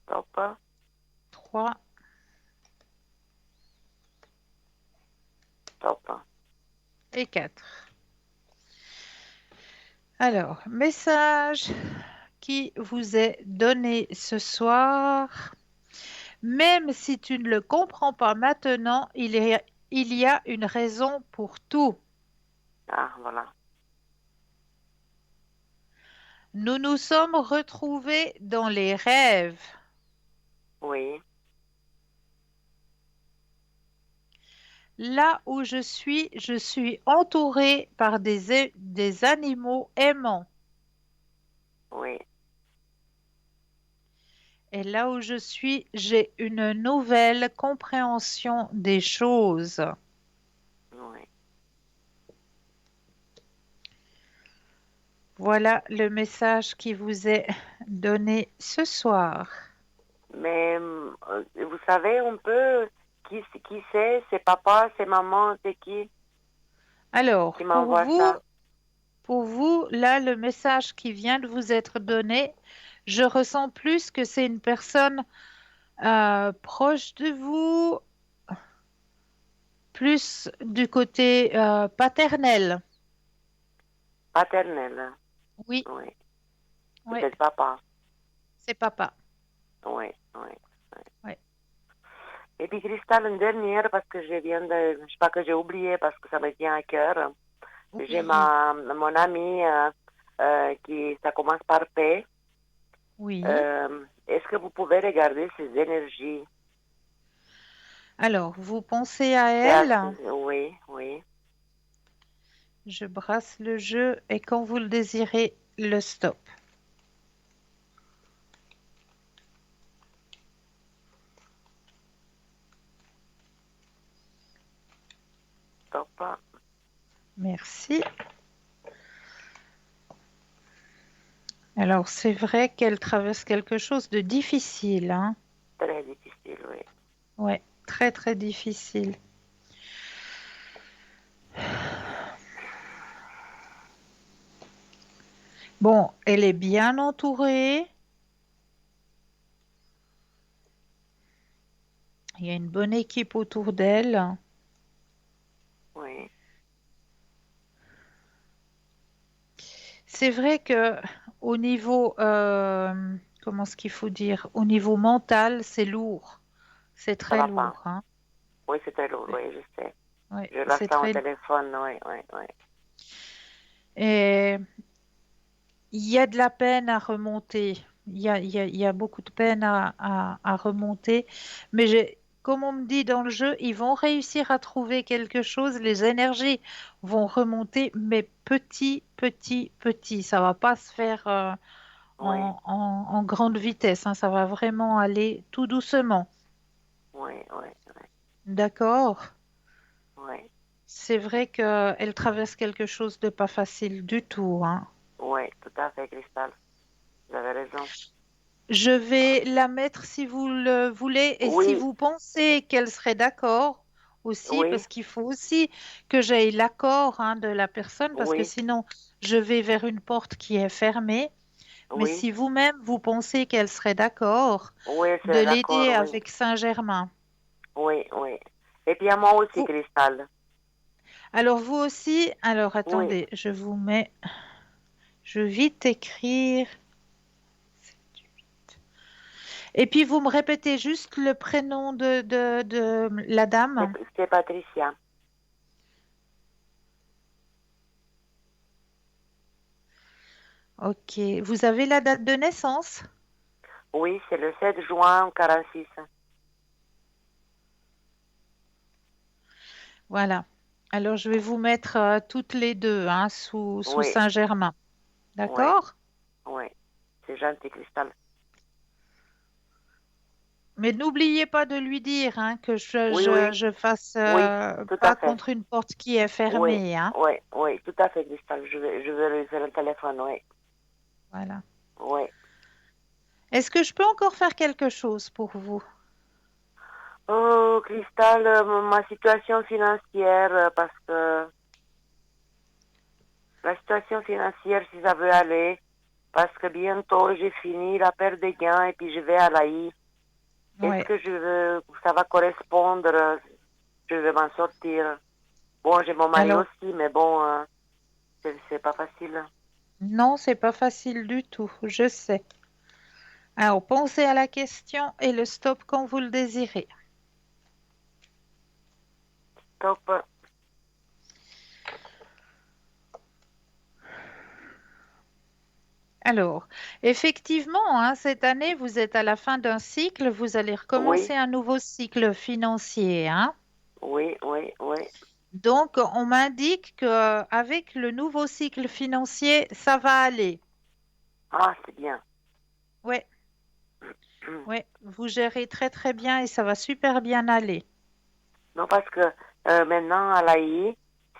Stop. 3 Stop. et 4. Alors, message qui vous est donné ce soir. Même si tu ne le comprends pas maintenant, il y a une raison pour tout. Ah, voilà. Nous nous sommes retrouvés dans les rêves. Oui. Là où je suis entourée par des animaux aimants. Oui. Et là où je suis, j'ai une nouvelle compréhension des choses. Oui. Voilà le message qui vous est donné ce soir. Mais vous savez un peu qui c'est papa, c'est maman, c'est qui Alors, m'envoie ça? pour vous, là, le message qui vient de vous être donné, je ressens plus que c'est une personne proche de vous, plus du côté paternel. Paternelle. Oui, Oui. oui, Peut-être papa. c'est papa. Oui, oui. Oui. Oui. Et puis Cristal, une dernière, parce que je sais pas que j'ai oublié, parce que ça me tient à cœur. J'ai Oui, mon amie ça commence par P. oui. Est-ce que vous pouvez regarder ses énergies? Alors, vous pensez à C'est elle, oui, oui. je brasse le jeu et quand vous le désirez, le stop. Stop. Merci. Alors, c'est vrai qu'elle traverse quelque chose de difficile, hein. Très difficile, oui. Ouais, très très difficile. Bon, elle est bien entourée. Il y a une bonne équipe autour d'elle. Oui. C'est vrai que au niveau, comment est-ce qu'il faut dire, au niveau mental, c'est lourd. C'est Ça très va pas. lourd, hein. Oui, c'est très lourd, oui, je sais. Ouais, Je la c'est sens au très. téléphone, oui, oui, oui. Et il y a de la peine à remonter. Il y a beaucoup de peine à remonter. Mais comme on me dit dans le jeu, ils vont réussir à trouver quelque chose. Les énergies vont remonter, mais petit, petit, petit. Ça va pas se faire Oui, en grande vitesse, hein. Ça va vraiment aller tout doucement. oui, oui, oui, D'accord? oui. C'est vrai qu'elle traverse quelque chose de pas facile du tout, hein. Oui, tout à fait, Cristal. Vous avez raison. Je vais la mettre si vous le voulez et si Oui, vous pensez qu'elle serait d'accord aussi, oui, parce qu'il faut aussi que j'aie l'accord, hein, de la personne, parce que oui, sinon je vais vers une porte qui est fermée. Mais oui. si vous-même vous pensez qu'elle serait d'accord Oui, de c'est d'accord, l'aider oui. avec Saint-Germain. Oui, oui. Et puis à moi aussi, Vous, Cristal. alors vous aussi, alors Oui. attendez, je vais vite écrire. Et puis vous me répétez juste le prénom de la dame. C'est Patricia. Ok. Vous avez la date de naissance? Oui, c'est le 7 juin 46. Voilà. Alors je vais vous mettre toutes les deux, hein, sous Oui, Saint-Germain. oui, D'accord? oui. C'est gentil, Cristal. Mais n'oubliez pas de lui dire, hein, que je, Oui, je, oui, je fasse oui, tout à pas fait. contre une porte qui est Oui, fermée, hein. oui, oui, tout à fait, Cristal. Je vais lui faire le téléphone, oui. Voilà. Oui. Est-ce que je peux encore faire quelque chose pour vous? Oh, Cristal, ma situation financière, parce que la situation financière, si ça veut aller, parce que bientôt j'ai fini la perte des gains et puis je vais à l'AI. Est-ce Ouais. que ça va correspondre, je vais m'en sortir. Bon, j'ai mon mari Alors, aussi, mais bon, c'est pas facile. non, c'est pas facile du tout, je sais. Alors, pensez à la question et le stop quand vous le désirez. Top. Alors, effectivement, hein, cette année, vous êtes à la fin d'un cycle, vous allez Oui, recommencer un nouveau cycle financier, hein. oui, oui, oui. Donc, on m'indique qu'avec le nouveau cycle financier, ça va aller. Ah, c'est bien. Ouais, ouais, vous gérez très très bien et ça va super bien aller. Non, parce que maintenant, à l'AI,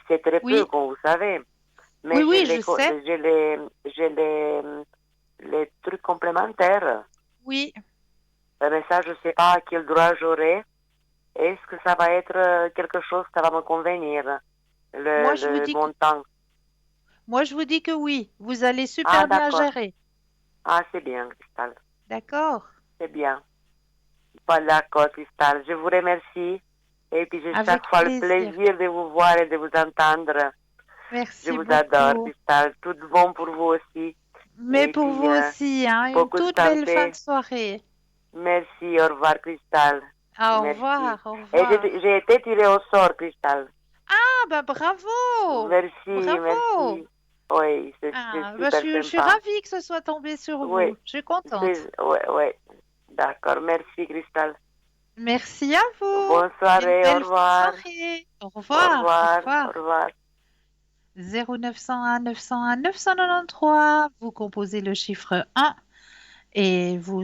c'est très peu, Oui, comme vous savez. oui, Mais oui, je sais. j'ai les trucs complémentaires. Oui. Mais ça, je ne sais pas quel droit j'aurai. Est-ce que ça va être quelque chose qui va me convenir, Moi, je vous le dis que, montant? moi, je vous dis que oui, vous allez Ah, super bien d'accord. gérer. Ah, c'est bien, Cristal. D'accord? C'est bien. Pas d'accord, Cristal. Je vous remercie. Et puis, j'ai chaque Avec fois le plaisir. plaisir de vous voir et de vous entendre. Je Merci vous adore, beaucoup. Cristal. Tout bon pour vous aussi. Mais Et pour puis, vous aussi, hein, une beaucoup de toute belle fin de santé. soirée. Merci. Au revoir, Cristal. Au Merci. revoir, au Et revoir. j'ai été tirée au sort, Cristal. Ah, bah bravo! Merci, Bravo! merci. Oui, c'est Ah, bah, super je suis sympa. ravie que ce soit tombé sur Oui, vous. Je suis contente. ouais, ouais. D'accord. Merci, Cristal. Merci à vous. Bonne Une soirée, au belle revoir. soirée. Au Au revoir. Au revoir, revoir. au revoir. 0901 901 993. Vous composez le chiffre 1 et vous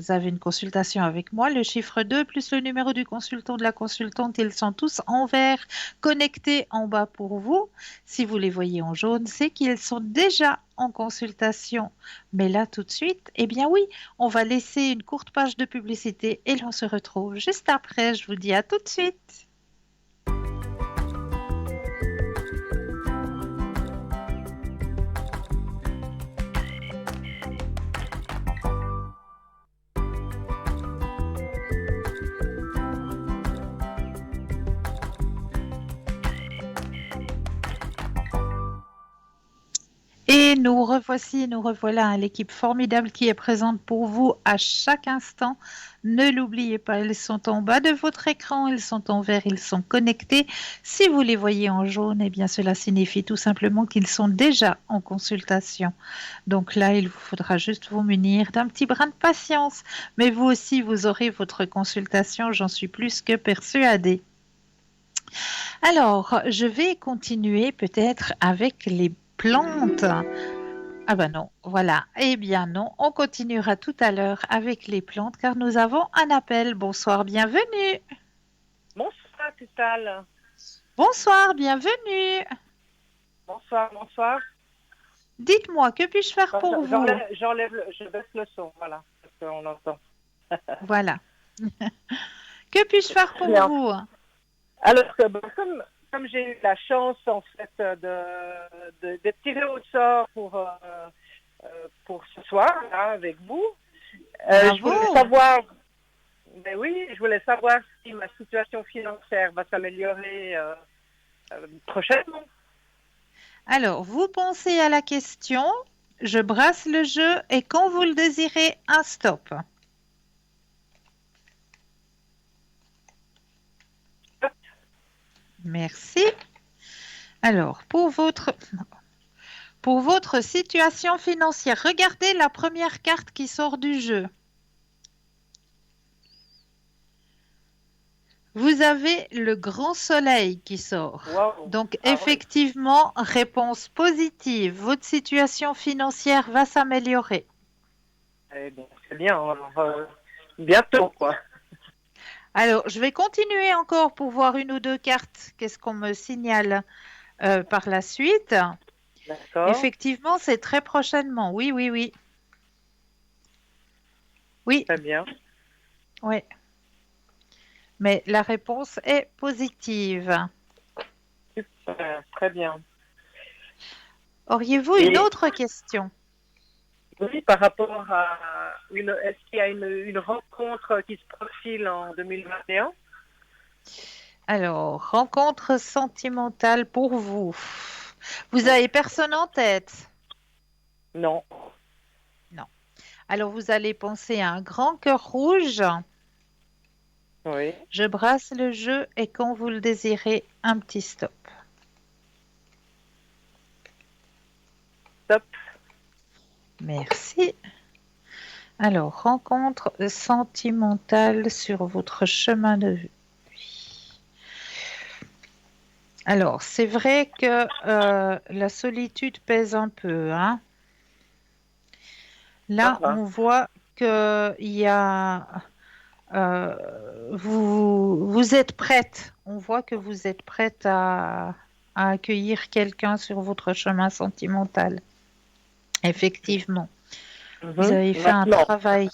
avez une consultation avec moi. Le chiffre 2 plus le numéro du consultant de la consultante, ils sont tous en vert connectés en bas pour vous. Si vous les voyez en jaune, c'est qu'ils sont déjà en consultation. Mais là, tout de suite, eh bien oui, on va laisser une courte page de publicité et l'on se retrouve juste après. Je vous dis à tout de suite. Et nous revoici, nous revoilà, hein, l'équipe formidable qui est présente pour vous à chaque instant. Ne l'oubliez pas, ils sont en bas de votre écran, ils sont en vert, ils sont connectés. Si vous les voyez en jaune, eh bien cela signifie tout simplement qu'ils sont déjà en consultation. Donc là, il vous faudra juste vous munir d'un petit brin de patience. Mais vous aussi, vous aurez votre consultation, j'en suis plus que persuadée. Alors, je vais continuer peut-être avec les plantes. Ah ben non, voilà. Eh bien non, on continuera tout à l'heure avec les plantes car nous avons un appel. Bonsoir, bienvenue. Bonsoir, Cristal. Bonsoir, bienvenue. Bonsoir, bonsoir. Dites-moi, que puis-je faire pour vous? Je baisse le son, voilà, parce qu'on entend. Voilà. Que puis-je faire pour Bien. vous? Alors, comme j'ai eu la chance, en fait, de tirer au sort pour ce soir, là, avec vous, je voulais savoir, je voulais savoir si ma situation financière va s'améliorer prochainement. Alors, vous pensez à la question, je brasse le jeu et quand vous le désirez, un stop. Merci. Alors, pour votre situation financière, regardez la première carte qui sort du jeu. Vous avez le grand soleil qui sort. Wow. Donc, effectivement, réponse positive. Votre situation financière va s'améliorer. Eh bien, c'est bien. Alors, bientôt, quoi. Alors, je vais continuer encore pour voir une ou deux cartes. Qu'est-ce qu'on me signale par la suite? D'accord. Effectivement, c'est très prochainement. Oui, oui, oui. Oui. Très bien. Oui. Mais la réponse est positive. Super, très bien. Auriez-vous une autre question? Oui, par rapport à est-ce qu'il y a une rencontre qui se profile en 2021? Alors, rencontre sentimentale pour vous. Vous avez personne en tête? Non. Non. Alors, vous allez penser à un grand cœur rouge. Oui. Je brasse le jeu et quand vous le désirez, un petit stop. Stop. Merci. Alors, rencontre sentimentale sur votre chemin de vie. Alors, c'est vrai que la solitude pèse un peu, hein. Là, on voit qu'il y a... vous êtes prête. On voit que vous êtes prête à accueillir quelqu'un sur votre chemin sentimental. Effectivement. Vous avez fait un travail.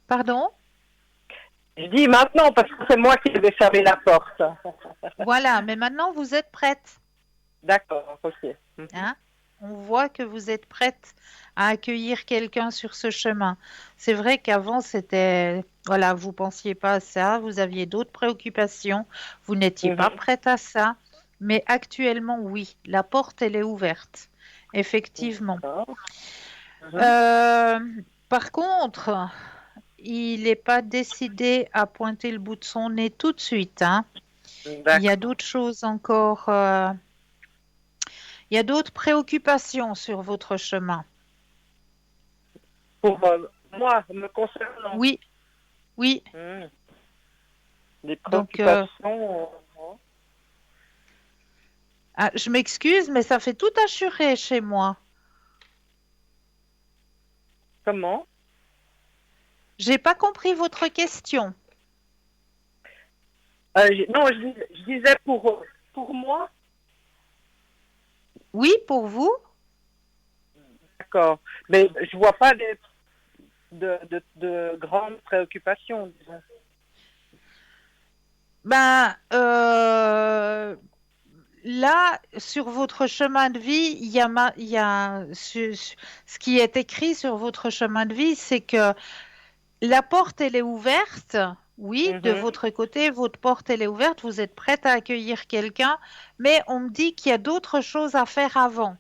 Pardon? Je dis maintenant parce que c'est moi qui vais fermer la porte. Voilà, mais maintenant vous êtes prête. D'accord, ok. Hein? On voit que vous êtes prête à accueillir quelqu'un sur ce chemin. C'est vrai qu'avant, c'était... Voilà, vous pensiez pas à ça, vous aviez d'autres préoccupations, vous n'étiez pas prête à ça. Mais actuellement, oui, la porte, elle est ouverte. Effectivement. Par contre, il n'est pas décidé à pointer le bout de son nez tout de suite. Hein. Il y a d'autres choses encore. Il y a d'autres préoccupations sur votre chemin. Pour moi, me concernant. Oui, Oui. Des Donc, préoccupations. je m'excuse, mais ça fait tout assuré chez moi. Comment? J'ai pas compris votre question. Non, je disais pour moi. Oui, pour vous? D'accord. Mais je vois pas de grandes préoccupations, disons. Ben, là, sur votre chemin de vie, il y a ce qui est écrit sur votre chemin de vie, c'est que la porte, elle est ouverte. Oui, de Mhm. votre côté, votre porte, elle est ouverte. Vous êtes prête à accueillir quelqu'un, mais on me dit qu'il y a d'autres choses à faire avant.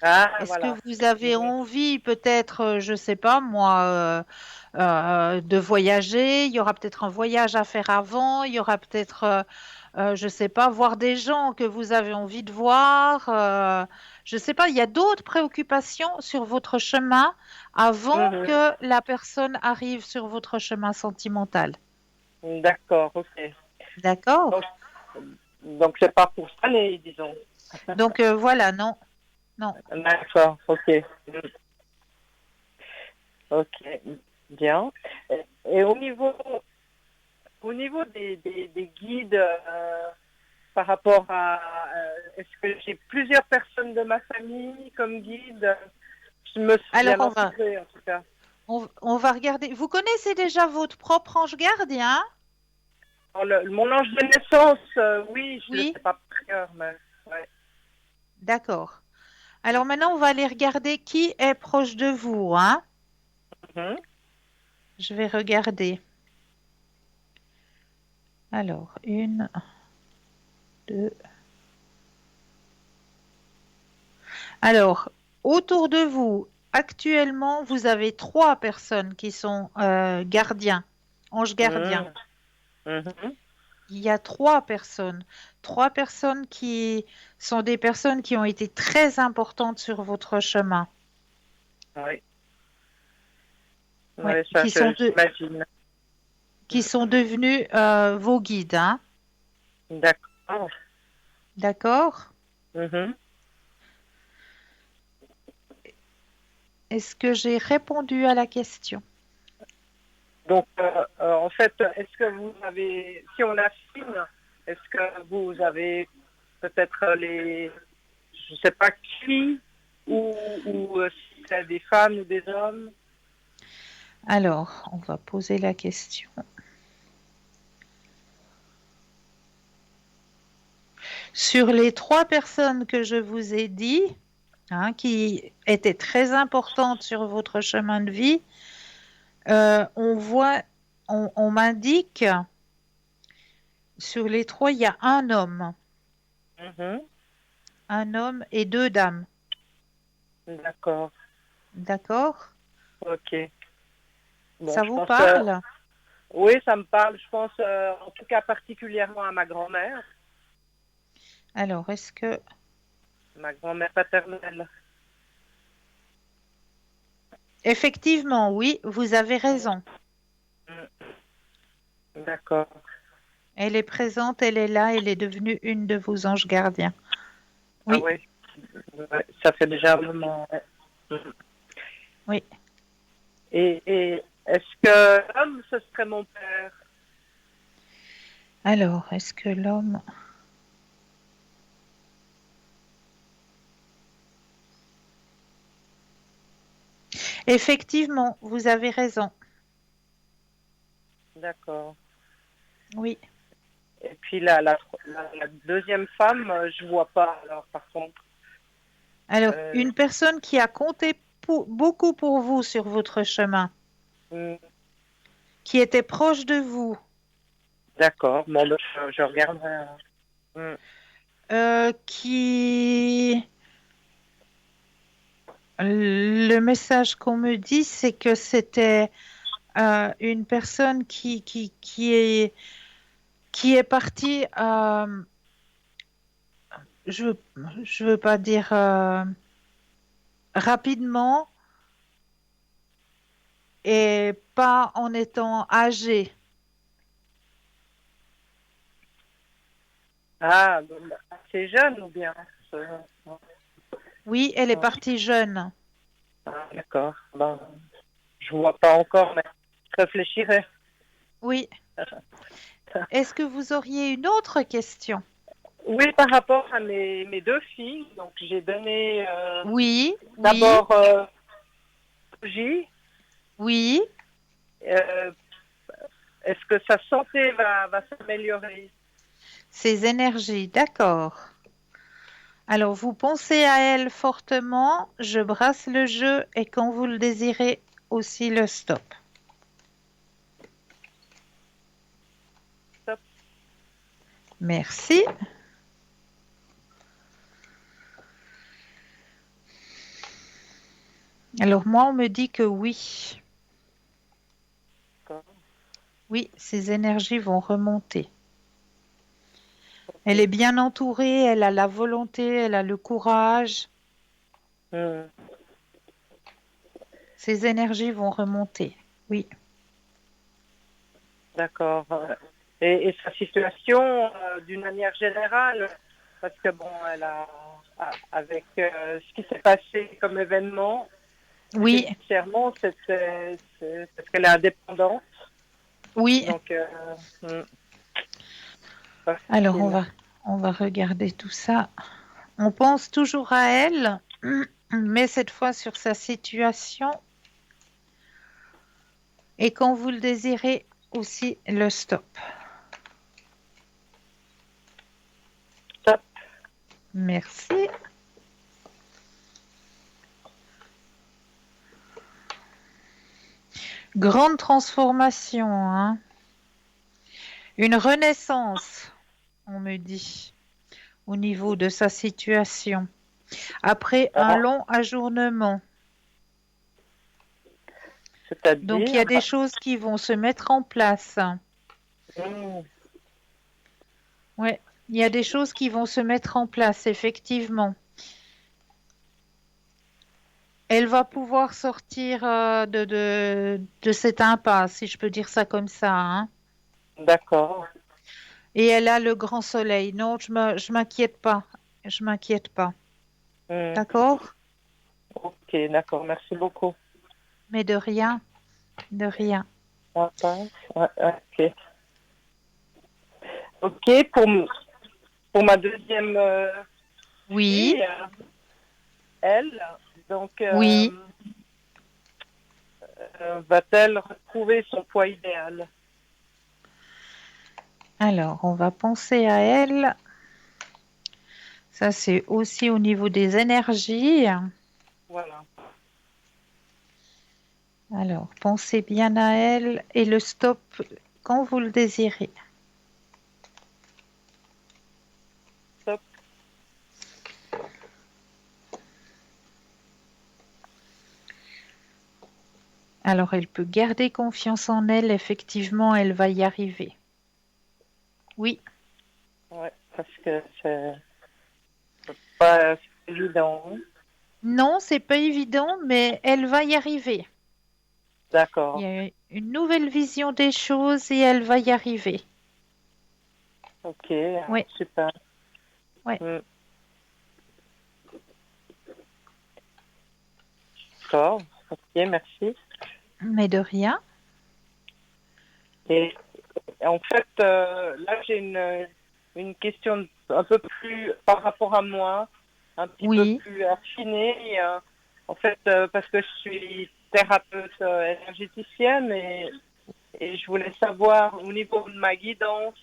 Ah, Est-ce que voilà. vous avez Mhm. envie, peut-être, je ne sais pas moi, de voyager? Il y aura peut-être un voyage à faire avant. Il y aura peut-être, je ne sais pas, voir des gens que vous avez envie de voir. Je ne sais pas, il y a d'autres préoccupations sur votre chemin avant Mhm. que la personne arrive sur votre chemin sentimental. D'accord, ok. D'accord? Donc, donc c'est pas pour ça, mais disons. Donc voilà, non, non. D'accord, ok. Ok, bien. Et au niveau des guides, par rapport à, est-ce que j'ai plusieurs personnes de ma famille comme guide? Je me suis Alors bien entourée, en tout cas. on va regarder. Vous connaissez déjà votre propre ange gardien? Alors, mon ange de naissance, oui, je ne le Oui, sais pas par cœur, mais ouais. d'accord. Alors maintenant, on va aller regarder qui est proche de vous, hein? Mhm. Je vais regarder. Alors, une, deux. Alors, autour de vous, actuellement, vous avez trois personnes qui sont gardiens, anges gardiens. Mhm. Mhm. Il y a trois personnes qui sont des personnes qui ont été très importantes sur votre chemin, Oui, ouais, ouais, ça, j'imagine. qui sont devenus vos guides, hein? D'accord. D'accord? Mhm. Est-ce que j'ai répondu à la question? Donc, en fait, est-ce que vous avez, si on affine, est-ce que vous avez peut-être je ne sais pas qui, ou si c'est des femmes ou des hommes? Alors, on va poser la question. Sur les trois personnes que je vous ai dit, hein, qui étaient très importantes sur votre chemin de vie, on voit, on m'indique, sur les trois, il y a Mhm. un homme et deux dames. D'accord. D'accord? Ok. Bon, Ça je vous pense, parle? oui, ça me parle. Je pense, en tout cas, particulièrement à Alors, est-ce que... ma grand-mère paternelle. Effectivement, oui, vous avez raison. D'accord. Elle est présente, elle est là, elle est devenue une de vos anges gardiens. Ah Oui, oui, ouais, ça fait déjà un moment. Ouais. oui. Et est-ce que l'homme, ce serait mon père? Alors, est-ce que l'homme... Effectivement, vous avez raison. D'accord. Oui. Et puis la deuxième femme, je vois pas, alors, par contre. Alors, Euh, une personne qui a compté beaucoup pour vous sur votre chemin, hmm, qui était proche de vous, d'accord. Bon, ben, je regarderai. Hmm. qui... Le message qu'on me dit, c'est que c'était une personne qui est partie, je je veux pas dire rapidement, et pas en étant âgée. Ah, bon, bah, assez jeune ou bien Oui, elle est partie jeune. Ah, d'accord. Ben, je vois pas encore, mais je réfléchirai. Oui. Est-ce que vous auriez une autre question? Oui, par rapport à mes deux filles, donc j'ai donné Oui, oui, d'abord J. oui. Euh, Est-ce que sa santé va s'améliorer? Ces énergies, d'accord. Alors, vous pensez à elle fortement, je brasse le jeu et quand vous le désirez, aussi le stop. Stop. Merci. Alors, moi, on me dit que oui. D'accord. Oui, ces énergies vont remonter. Elle est bien entourée, elle a la volonté, elle a le courage. Hmm, Ces énergies vont remonter. Oui. d'accord. Et sa situation, d'une manière générale, parce que bon, avec ce qui s'est passé comme événement, Oui, judiciairement, parce qu'elle est indépendante. oui. Donc, pas Alors, facile. on va regarder tout ça. On pense toujours à elle, mais cette fois sur sa situation. Et quand vous le désirez, aussi le stop. Stop. Merci. Grande transformation, hein. Une renaissance, on me dit, au niveau de sa situation. Après un Ah, long ajournement. Donc, il y c'est-à-dire, a des choses qui vont se mettre en place. hmm, Ouais, il y a des choses qui vont se mettre en place, effectivement. Elle va pouvoir sortir de cette impasse, si je peux dire ça comme ça, hein. d'accord. Et elle a le grand soleil. Non, je m'inquiète pas. Je m'inquiète pas. Hmm, D'accord? ok, d'accord. Merci beaucoup. Mais de rien, de rien. D'accord. Ouais, ok. Ok, pour ma deuxième Oui, fille, elle, donc, oui. va-t-elle retrouver son poids idéal? Alors, on va penser à elle. Ça, c'est aussi au niveau des énergies. Voilà. Alors, pensez bien à elle et le stop quand vous le désirez. Stop. Alors, elle peut garder confiance en elle. Effectivement, elle va y arriver. Oui. Ouais, parce que c'est pas évident, hein. Non, c'est pas évident, mais elle va y arriver. Il y D'accord. a une nouvelle vision des choses et elle va y arriver. Ok, Oui, super. oui. Hmm, d'accord. Ok, merci. Mais de rien. Et en fait, là, j'ai une question un peu plus par rapport à moi, un petit peu Oui, plus affinée. En fait, parce que je suis thérapeute énergéticienne et je voulais savoir au niveau de ma guidance,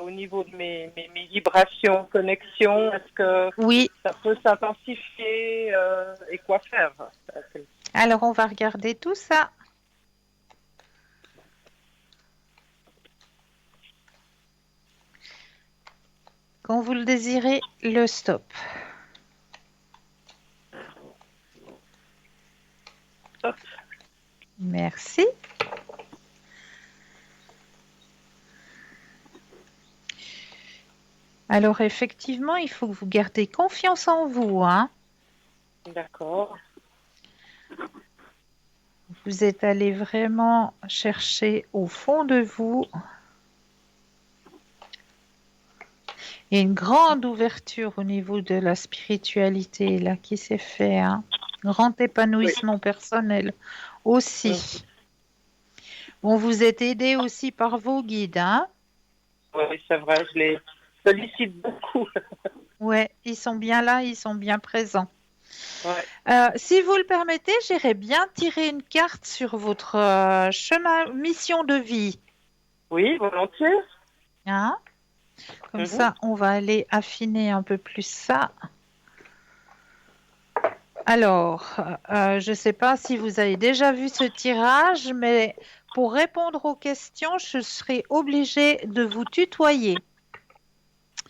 au niveau de mes vibrations, connexions, est-ce que oui. ça peut s'intensifier et quoi faire? Alors, on va regarder tout ça. Quand vous le désirez, le stop. Merci. Alors, effectivement, il faut que vous gardez confiance en vous, hein. D'accord. Vous êtes allé vraiment chercher au fond de vous. Il y a une grande ouverture au niveau de la spiritualité là qui s'est fait. Hein. Grand épanouissement personnel aussi. Bon, vous êtes aidé aussi par vos guides. Hein. Oui, c'est vrai, je les sollicite beaucoup. Ouais, ils sont bien là, ils sont bien présents. Ouais. Si vous le permettez, j'irais bien tirer une carte sur votre mission de vie. Oui, volontiers. Hein? Comme ça, on va aller affiner un peu plus ça. Alors, je ne sais pas si vous avez déjà vu ce tirage, mais pour répondre aux questions, je serai obligée de vous tutoyer.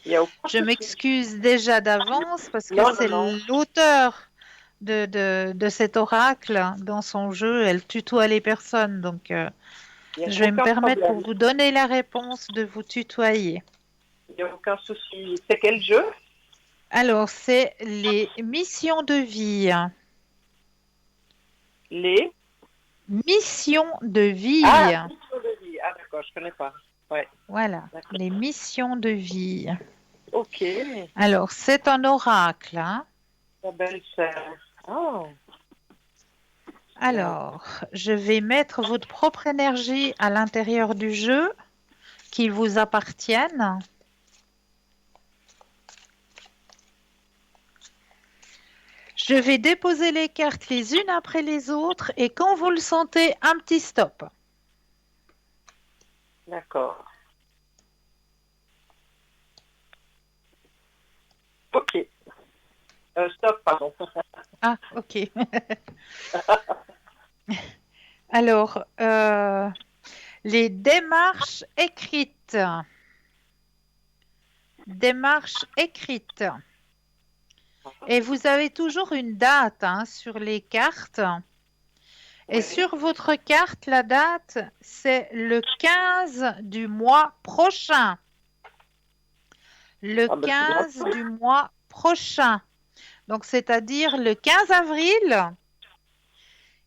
Je m'excuse déjà d'avance parce que c'est l'auteur de cet oracle dans son jeu. Elle tutoie les personnes, donc je vais me permettre pour vous donner la réponse de vous tutoyer. Il n'y a aucun souci. C'est quel jeu? Alors, c'est les missions de vie. Les missions de vie. Ah, missions de vie. Ah, d'accord, je ne connais pas. Ouais. Voilà, les missions de vie. Ok. Alors, c'est un oracle. Hein? La belle-sœur. Oh. Alors, je vais mettre votre propre énergie à l'intérieur du jeu, qu'il vous appartienne. Je vais déposer les cartes les unes après les autres et quand vous le sentez, un petit stop. D'accord. Ok. Stop, pardon. Ah, ok. Alors, les démarches écrites. Démarches écrites. Et vous avez toujours une date hein, sur les cartes. Et sur votre carte, la date, c'est le 15 du mois prochain. Le 15 du mois prochain. Donc, c'est-à-dire le 15 avril,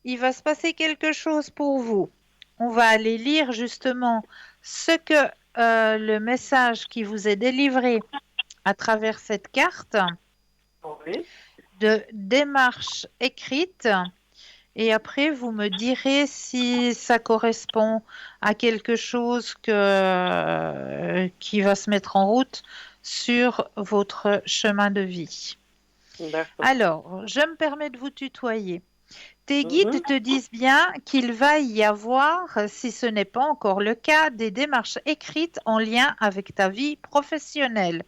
il va se passer quelque chose pour vous. On va aller lire justement ce que le message qui vous est délivré à travers cette carte de démarche écrite. Et après, vous me direz si ça correspond à quelque chose qui va se mettre en route sur votre chemin de vie. Alors, je me permets de vous tutoyer. Tes guides te disent bien qu'il va y avoir, si ce n'est pas encore le cas, des démarches écrites en lien avec ta vie professionnelle.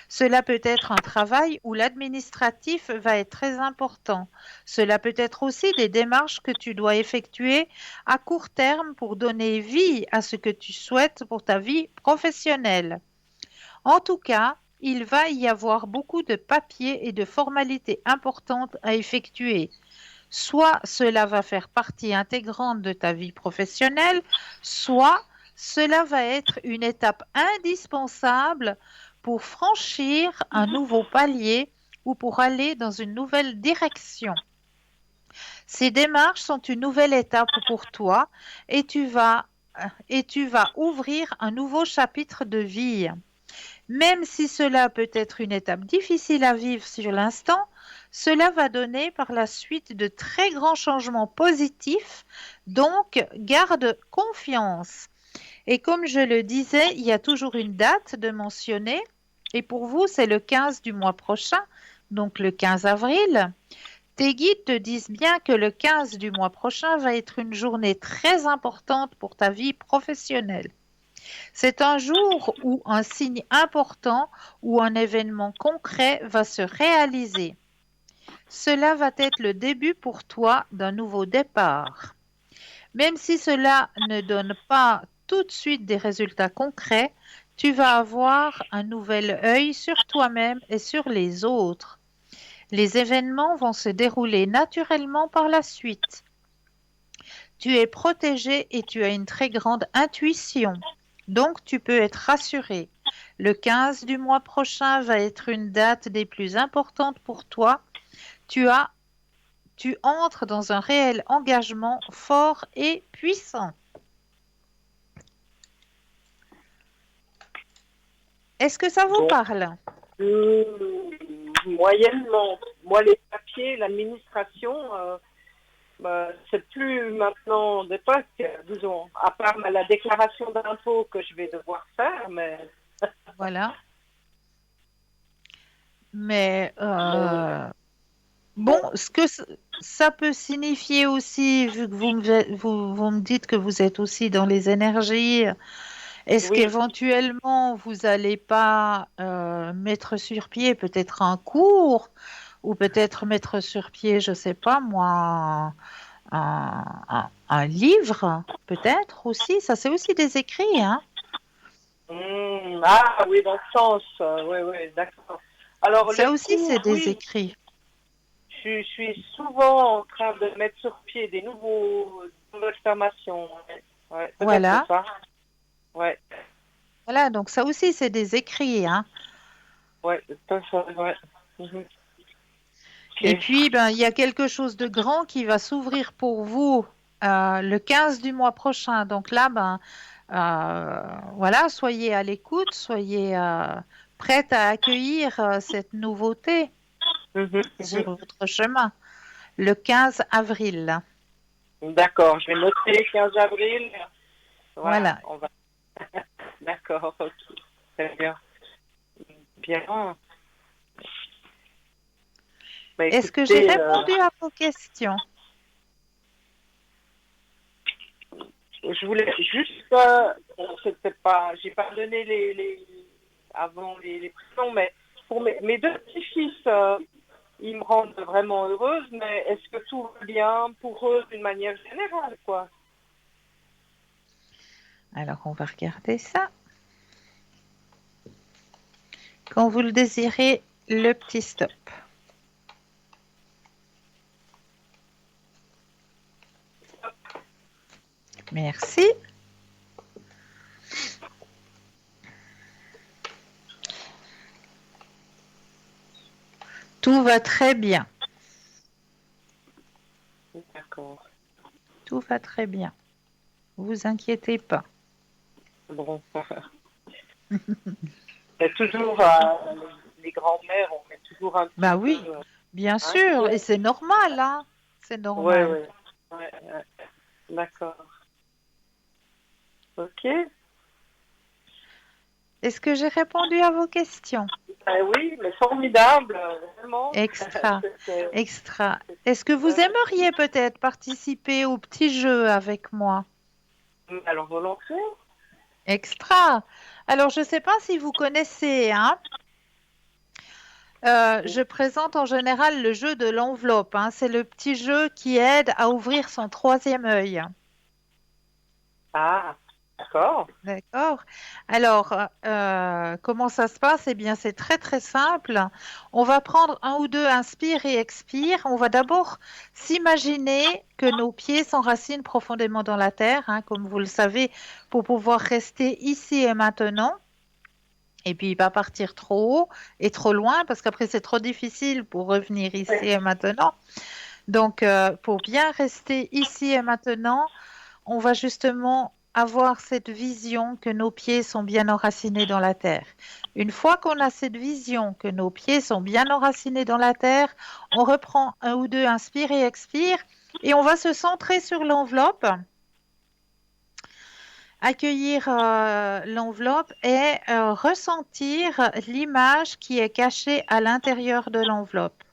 Cela peut être un travail où l'administratif va être très important. Cela peut être aussi des démarches que tu dois effectuer à court terme pour donner vie à ce que tu souhaites pour ta vie professionnelle. En tout cas, il va y avoir beaucoup de papiers et de formalités importantes à effectuer. Soit cela va faire partie intégrante de ta vie professionnelle, soit cela va être une étape indispensable pour franchir un nouveau palier ou pour aller dans une nouvelle direction. Ces démarches sont une nouvelle étape pour toi et tu vas ouvrir un nouveau chapitre de vie. Même si cela peut être une étape difficile à vivre sur l'instant, cela va donner par la suite de très grands changements positifs, donc garde confiance. Et comme je le disais, il y a toujours une date de mentionner, et pour vous, c'est le 15 du mois prochain, donc le 15 avril. Tes guides te disent bien que le 15 du mois prochain va être une journée très importante pour ta vie professionnelle. C'est un jour où un signe important ou un événement concret va se réaliser. Cela va être le début pour toi d'un nouveau départ. Même si cela ne donne pas tout de suite des résultats concrets, tu vas avoir un nouvel œil sur toi-même et sur les autres. Les événements vont se dérouler naturellement par la suite. Tu es protégé et tu as une très grande intuition. Donc, tu peux être rassuré. Le 15 du mois prochain va être une date des plus importantes pour toi. Tu as tu entres dans un réel engagement fort et puissant. Est-ce que ça vous Bon. parle? Moyennement. Moi, les papiers, l'administration, c'est plus maintenant d'époque, disons, à part la déclaration d'impôt que je vais devoir faire, mais Voilà. Mais bon, ce que ça peut signifier aussi, vu que vous me dites que vous êtes aussi dans les énergies, est-ce oui. qu'éventuellement vous n'allez pas mettre sur pied peut-être un cours ou peut-être mettre sur pied, je ne sais pas moi, un livre, peut-être aussi? Ça, c'est aussi des écrits, hein? Ah oui, dans ce sens, oui, oui, d'accord. Alors, Ça le aussi, cours, c'est des oui, écrits. je suis souvent en train de mettre sur pied des nouvelles formations. Ouais, peut-être Voilà. ça. Ouais, Voilà, donc ça aussi, c'est des écrits, hein. ouais, peut-être, ouais. Mhm. Et Ok. puis, ben, il y a quelque chose de grand qui va s'ouvrir pour vous le 15 du mois prochain. Donc là, ben, voilà, soyez à l'écoute, soyez prête à accueillir cette nouveauté Mhm, sur mhm. votre chemin, le 15 avril. D'accord, je vais noter 15 avril. Voilà, Voilà. on va. D'accord, ok. Très bien. Bien. Bah, Est-ce que j'ai écoutez, répondu à vos questions? je voulais juste, c'était pas, j'ai pas donné avant les prénoms, mais pour mes deux petits-fils, ils me rendent vraiment heureuse, mais est-ce que tout va bien pour eux d'une manière générale, quoi? Alors, on va regarder ça. Quand vous le désirez, le petit stop. Merci. Tout va très bien. D'accord. Tout va très bien. Vous inquiétez pas. Bon. C'est toujours, les grands-mères, on met toujours un petit Bah peu oui, bien sûr, et inquiet. c'est normal, hein? C'est Oui, normal. oui. Ouais, ouais. D'accord. Ok. Est-ce que j'ai répondu à vos questions? Oui, mais formidable, vraiment. Extra, C'était- extra. Est-ce que vous ouais. aimeriez peut-être participer au petit jeu avec moi? Alors, volontiers. Extra. Alors, je ne sais pas si vous connaissez, hein? Je présente en général le jeu de l'enveloppe, hein. C'est le petit jeu qui aide à ouvrir son troisième œil. Ah, d'accord. D'accord. Alors, comment ça se passe? Eh bien, c'est très très simple. On va prendre un ou deux inspire et expire. On va d'abord s'imaginer que nos pieds s'enracinent profondément dans la terre, hein, comme vous le savez, pour pouvoir rester ici et maintenant. Et puis, pas partir trop haut et trop loin, parce qu'après, c'est trop difficile pour revenir ici et maintenant. Donc, pour bien rester ici et maintenant, on va justement avoir cette vision que nos pieds sont bien enracinés dans la terre. Une fois qu'on a cette vision que nos pieds sont bien enracinés dans la terre, on reprend un ou deux inspire et expire et on va se centrer sur l'enveloppe, accueillir l'enveloppe et ressentir l'image qui est cachée à l'intérieur de l'enveloppe.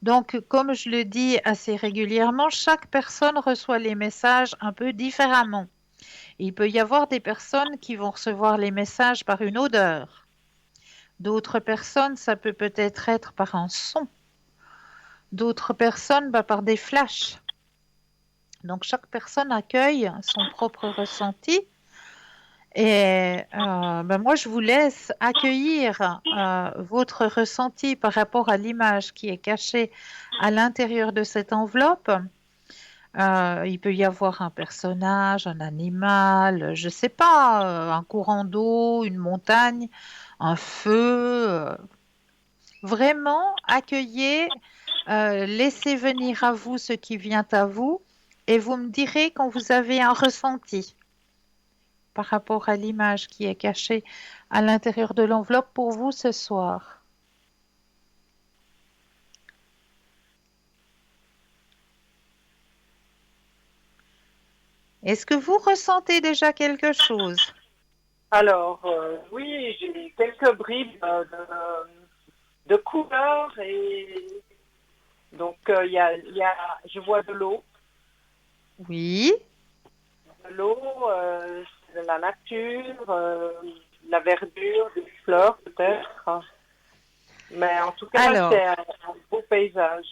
Donc, comme je le dis assez régulièrement, chaque personne reçoit les messages un peu différemment. Il peut y avoir des personnes qui vont recevoir les messages par une odeur. D'autres personnes, ça peut peut-être être par un son. D'autres personnes, par des flashs. Donc, chaque personne accueille son propre ressenti. Et moi, je vous laisse accueillir votre ressenti par rapport à l'image qui est cachée à l'intérieur de cette enveloppe. Il peut y avoir un personnage, un animal, je ne sais pas, un courant d'eau, une montagne, un feu. Vraiment accueillez laissez venir à vous ce qui vient à vous et vous me direz quand vous avez un ressenti par rapport à l'image qui est cachée à l'intérieur de l'enveloppe pour vous ce soir. Est-ce que vous ressentez déjà quelque chose? Alors, oui, j'ai quelques bribes de couleurs et donc je vois de l'eau. Oui. De l'eau, de la nature, la verdure, des fleurs peut-être. Mais en tout cas, Alors, c'est un beau paysage.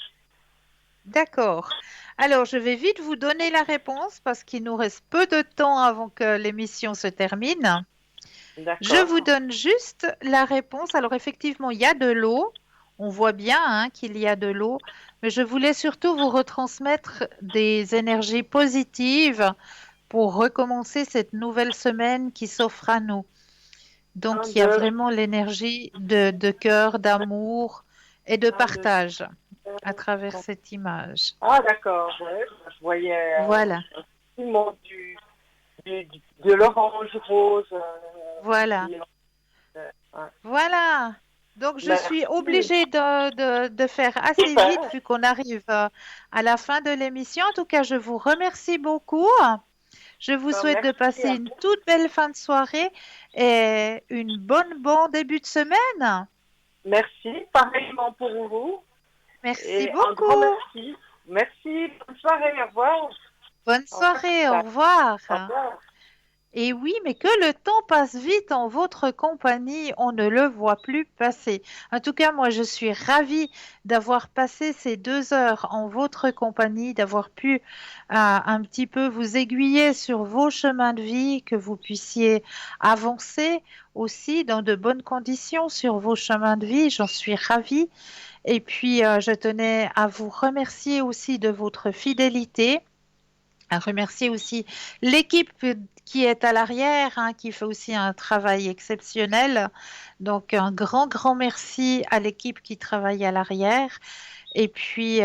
d'accord. Alors, je vais vite vous donner la réponse parce qu'il nous reste peu de temps avant que l'émission se termine. Je vous donne juste la réponse. Alors, effectivement, il y a de l'eau. On voit bien qu'il y a de l'eau. Mais je voulais surtout vous retransmettre des énergies positives pour recommencer cette nouvelle semaine qui s'offre à nous. Donc, il y a vraiment l'énergie de cœur, d'amour et de partage à travers cette image. Ah, d'accord. Ouais, je voyais Voilà. de l'orange rose. Voilà. Voilà. Donc, je suis obligée de faire assez vite vu qu'on arrive à la fin de l'émission. En tout cas, je vous remercie beaucoup. Je vous souhaite de passer une toute belle fin de soirée et une bon début de semaine. Merci, pareillement pour vous. Merci beaucoup. Merci. Merci, bonne soirée, au revoir. Bonne soirée, au revoir. Au revoir. Et oui, mais que le temps passe vite en votre compagnie, on ne le voit plus passer. En tout cas, moi, je suis ravie d'avoir passé ces 2 heures en votre compagnie, d'avoir pu un petit peu vous aiguiller sur vos chemins de vie, que vous puissiez avancer aussi dans de bonnes conditions sur vos chemins de vie. J'en suis ravie. Et puis, je tenais à vous remercier aussi de votre fidélité. À remercier aussi l'équipe qui est à l'arrière, qui fait aussi un travail exceptionnel. Donc, un grand merci à l'équipe qui travaille à l'arrière. Et puis,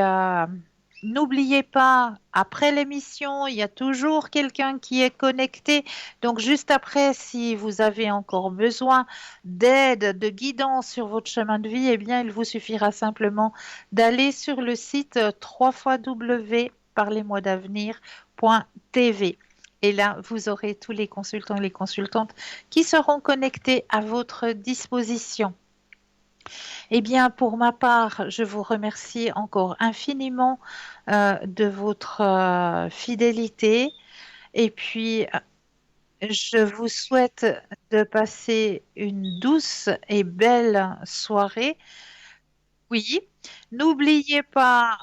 n'oubliez pas, après l'émission, il y a toujours quelqu'un qui est connecté. Donc, juste après, si vous avez encore besoin d'aide, de guidance sur votre chemin de vie, eh bien, il vous suffira simplement d'aller sur le site www.parlez-moi-d'avenir.tv. Et là, vous aurez tous les consultants et les consultantes qui seront connectés à votre disposition. Eh bien, pour ma part, je vous remercie encore infiniment de votre fidélité. Et puis, je vous souhaite de passer une douce et belle soirée. Oui, n'oubliez pas...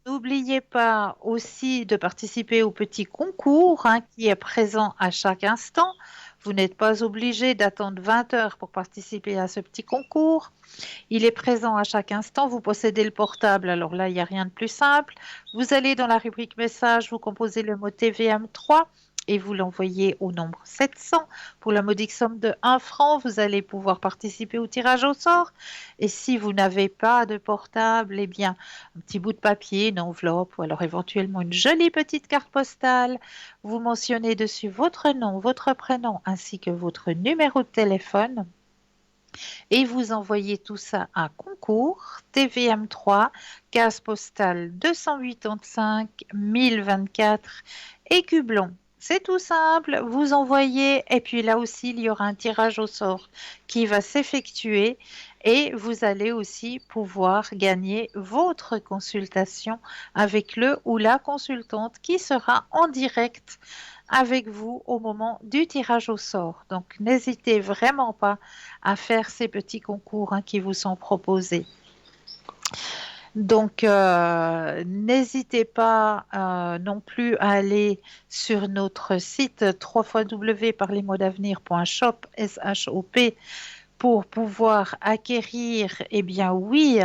N'oubliez pas aussi de participer au petit concours qui est présent à chaque instant. Vous n'êtes pas obligé d'attendre 20 heures pour participer à ce petit concours. Il est présent à chaque instant. Vous possédez le portable, alors là, il n'y a rien de plus simple. Vous allez dans la rubrique message, vous composez le mot TVM3 et vous l'envoyez au nombre 700 pour la modique somme de 1 franc. Vous allez pouvoir participer au tirage au sort. Et si vous n'avez pas de portable, eh bien, un petit bout de papier, une enveloppe ou alors éventuellement une jolie petite carte postale. Vous mentionnez dessus votre nom, votre prénom ainsi que votre numéro de téléphone. Et vous envoyez tout ça à concours TVM3, case postale 285 1024 Écublon. C'est tout simple, vous envoyez et puis là aussi il y aura un tirage au sort qui va s'effectuer et vous allez aussi pouvoir gagner votre consultation avec le ou la consultante qui sera en direct avec vous au moment du tirage au sort. Donc n'hésitez vraiment pas à faire ces petits concours qui vous sont proposés. Donc, n'hésitez pas non plus à aller sur notre site www.parlez-moi-d'avenir.shop, S-H-O-P, pour pouvoir acquérir, eh bien oui,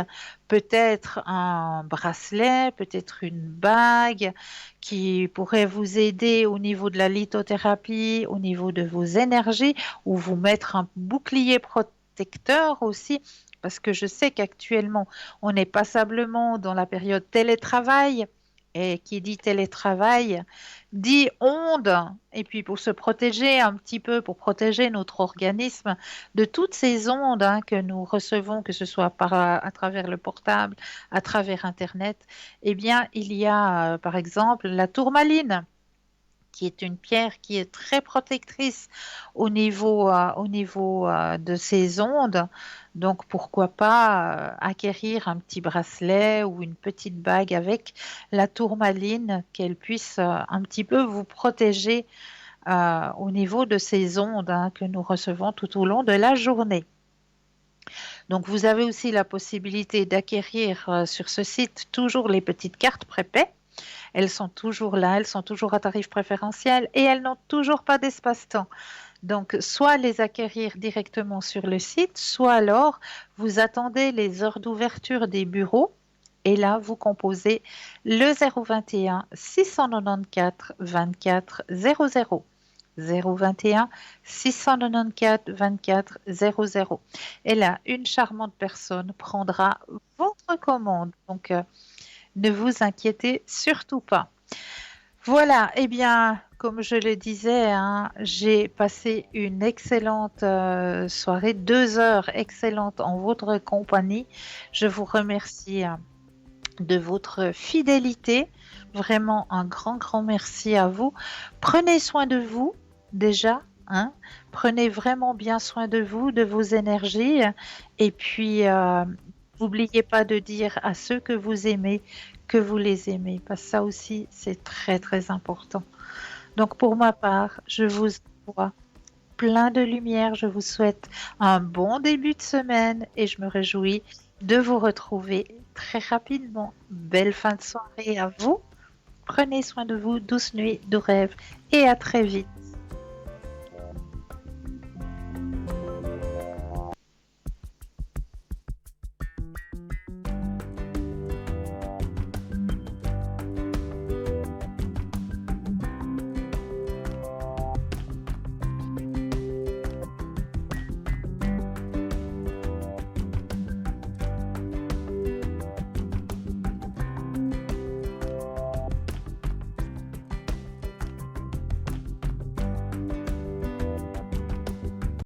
peut-être un bracelet, peut-être une bague qui pourrait vous aider au niveau de la lithothérapie, au niveau de vos énergies, ou vous mettre un bouclier protecteur protecteur aussi, parce que je sais qu'actuellement, on est passablement dans la période télétravail. Et qui dit télétravail dit ondes. Et puis pour se protéger un petit peu, pour protéger notre organisme de toutes ces ondes que nous recevons, que ce soit à travers le portable, à travers Internet, eh bien, il y a par exemple la tourmaline, qui est une pierre qui est très protectrice au niveau de ces ondes. Donc, pourquoi pas acquérir un petit bracelet ou une petite bague avec la tourmaline, qu'elle puisse un petit peu vous protéger au niveau de ces ondes que nous recevons tout au long de la journée. Donc, vous avez aussi la possibilité d'acquérir sur ce site toujours les petites cartes prépaies. Elles sont toujours là, elles sont toujours à tarif préférentiel et elles n'ont toujours pas d'espace-temps. Donc, soit les acquérir directement sur le site, soit alors vous attendez les heures d'ouverture des bureaux et là, vous composez le 021 694 24 00. 021 694 24 00. Et là, une charmante personne prendra votre commande. Donc, ne vous inquiétez surtout pas. Voilà, eh bien, comme je le disais, j'ai passé une excellente soirée, 2 heures excellentes en votre compagnie. Je vous remercie de votre fidélité. Vraiment un grand, grand merci à vous. Prenez soin de vous déjà. Prenez vraiment bien soin de vous, de vos énergies. Et puis, n'oubliez pas de dire à ceux que vous aimez que vous les aimez, parce que ça aussi, c'est très, très important. Donc, pour ma part, je vous envoie plein de lumière. Je vous souhaite un bon début de semaine et je me réjouis de vous retrouver très rapidement. Belle fin de soirée à vous. Prenez soin de vous, douce nuit, doux rêves et à très vite.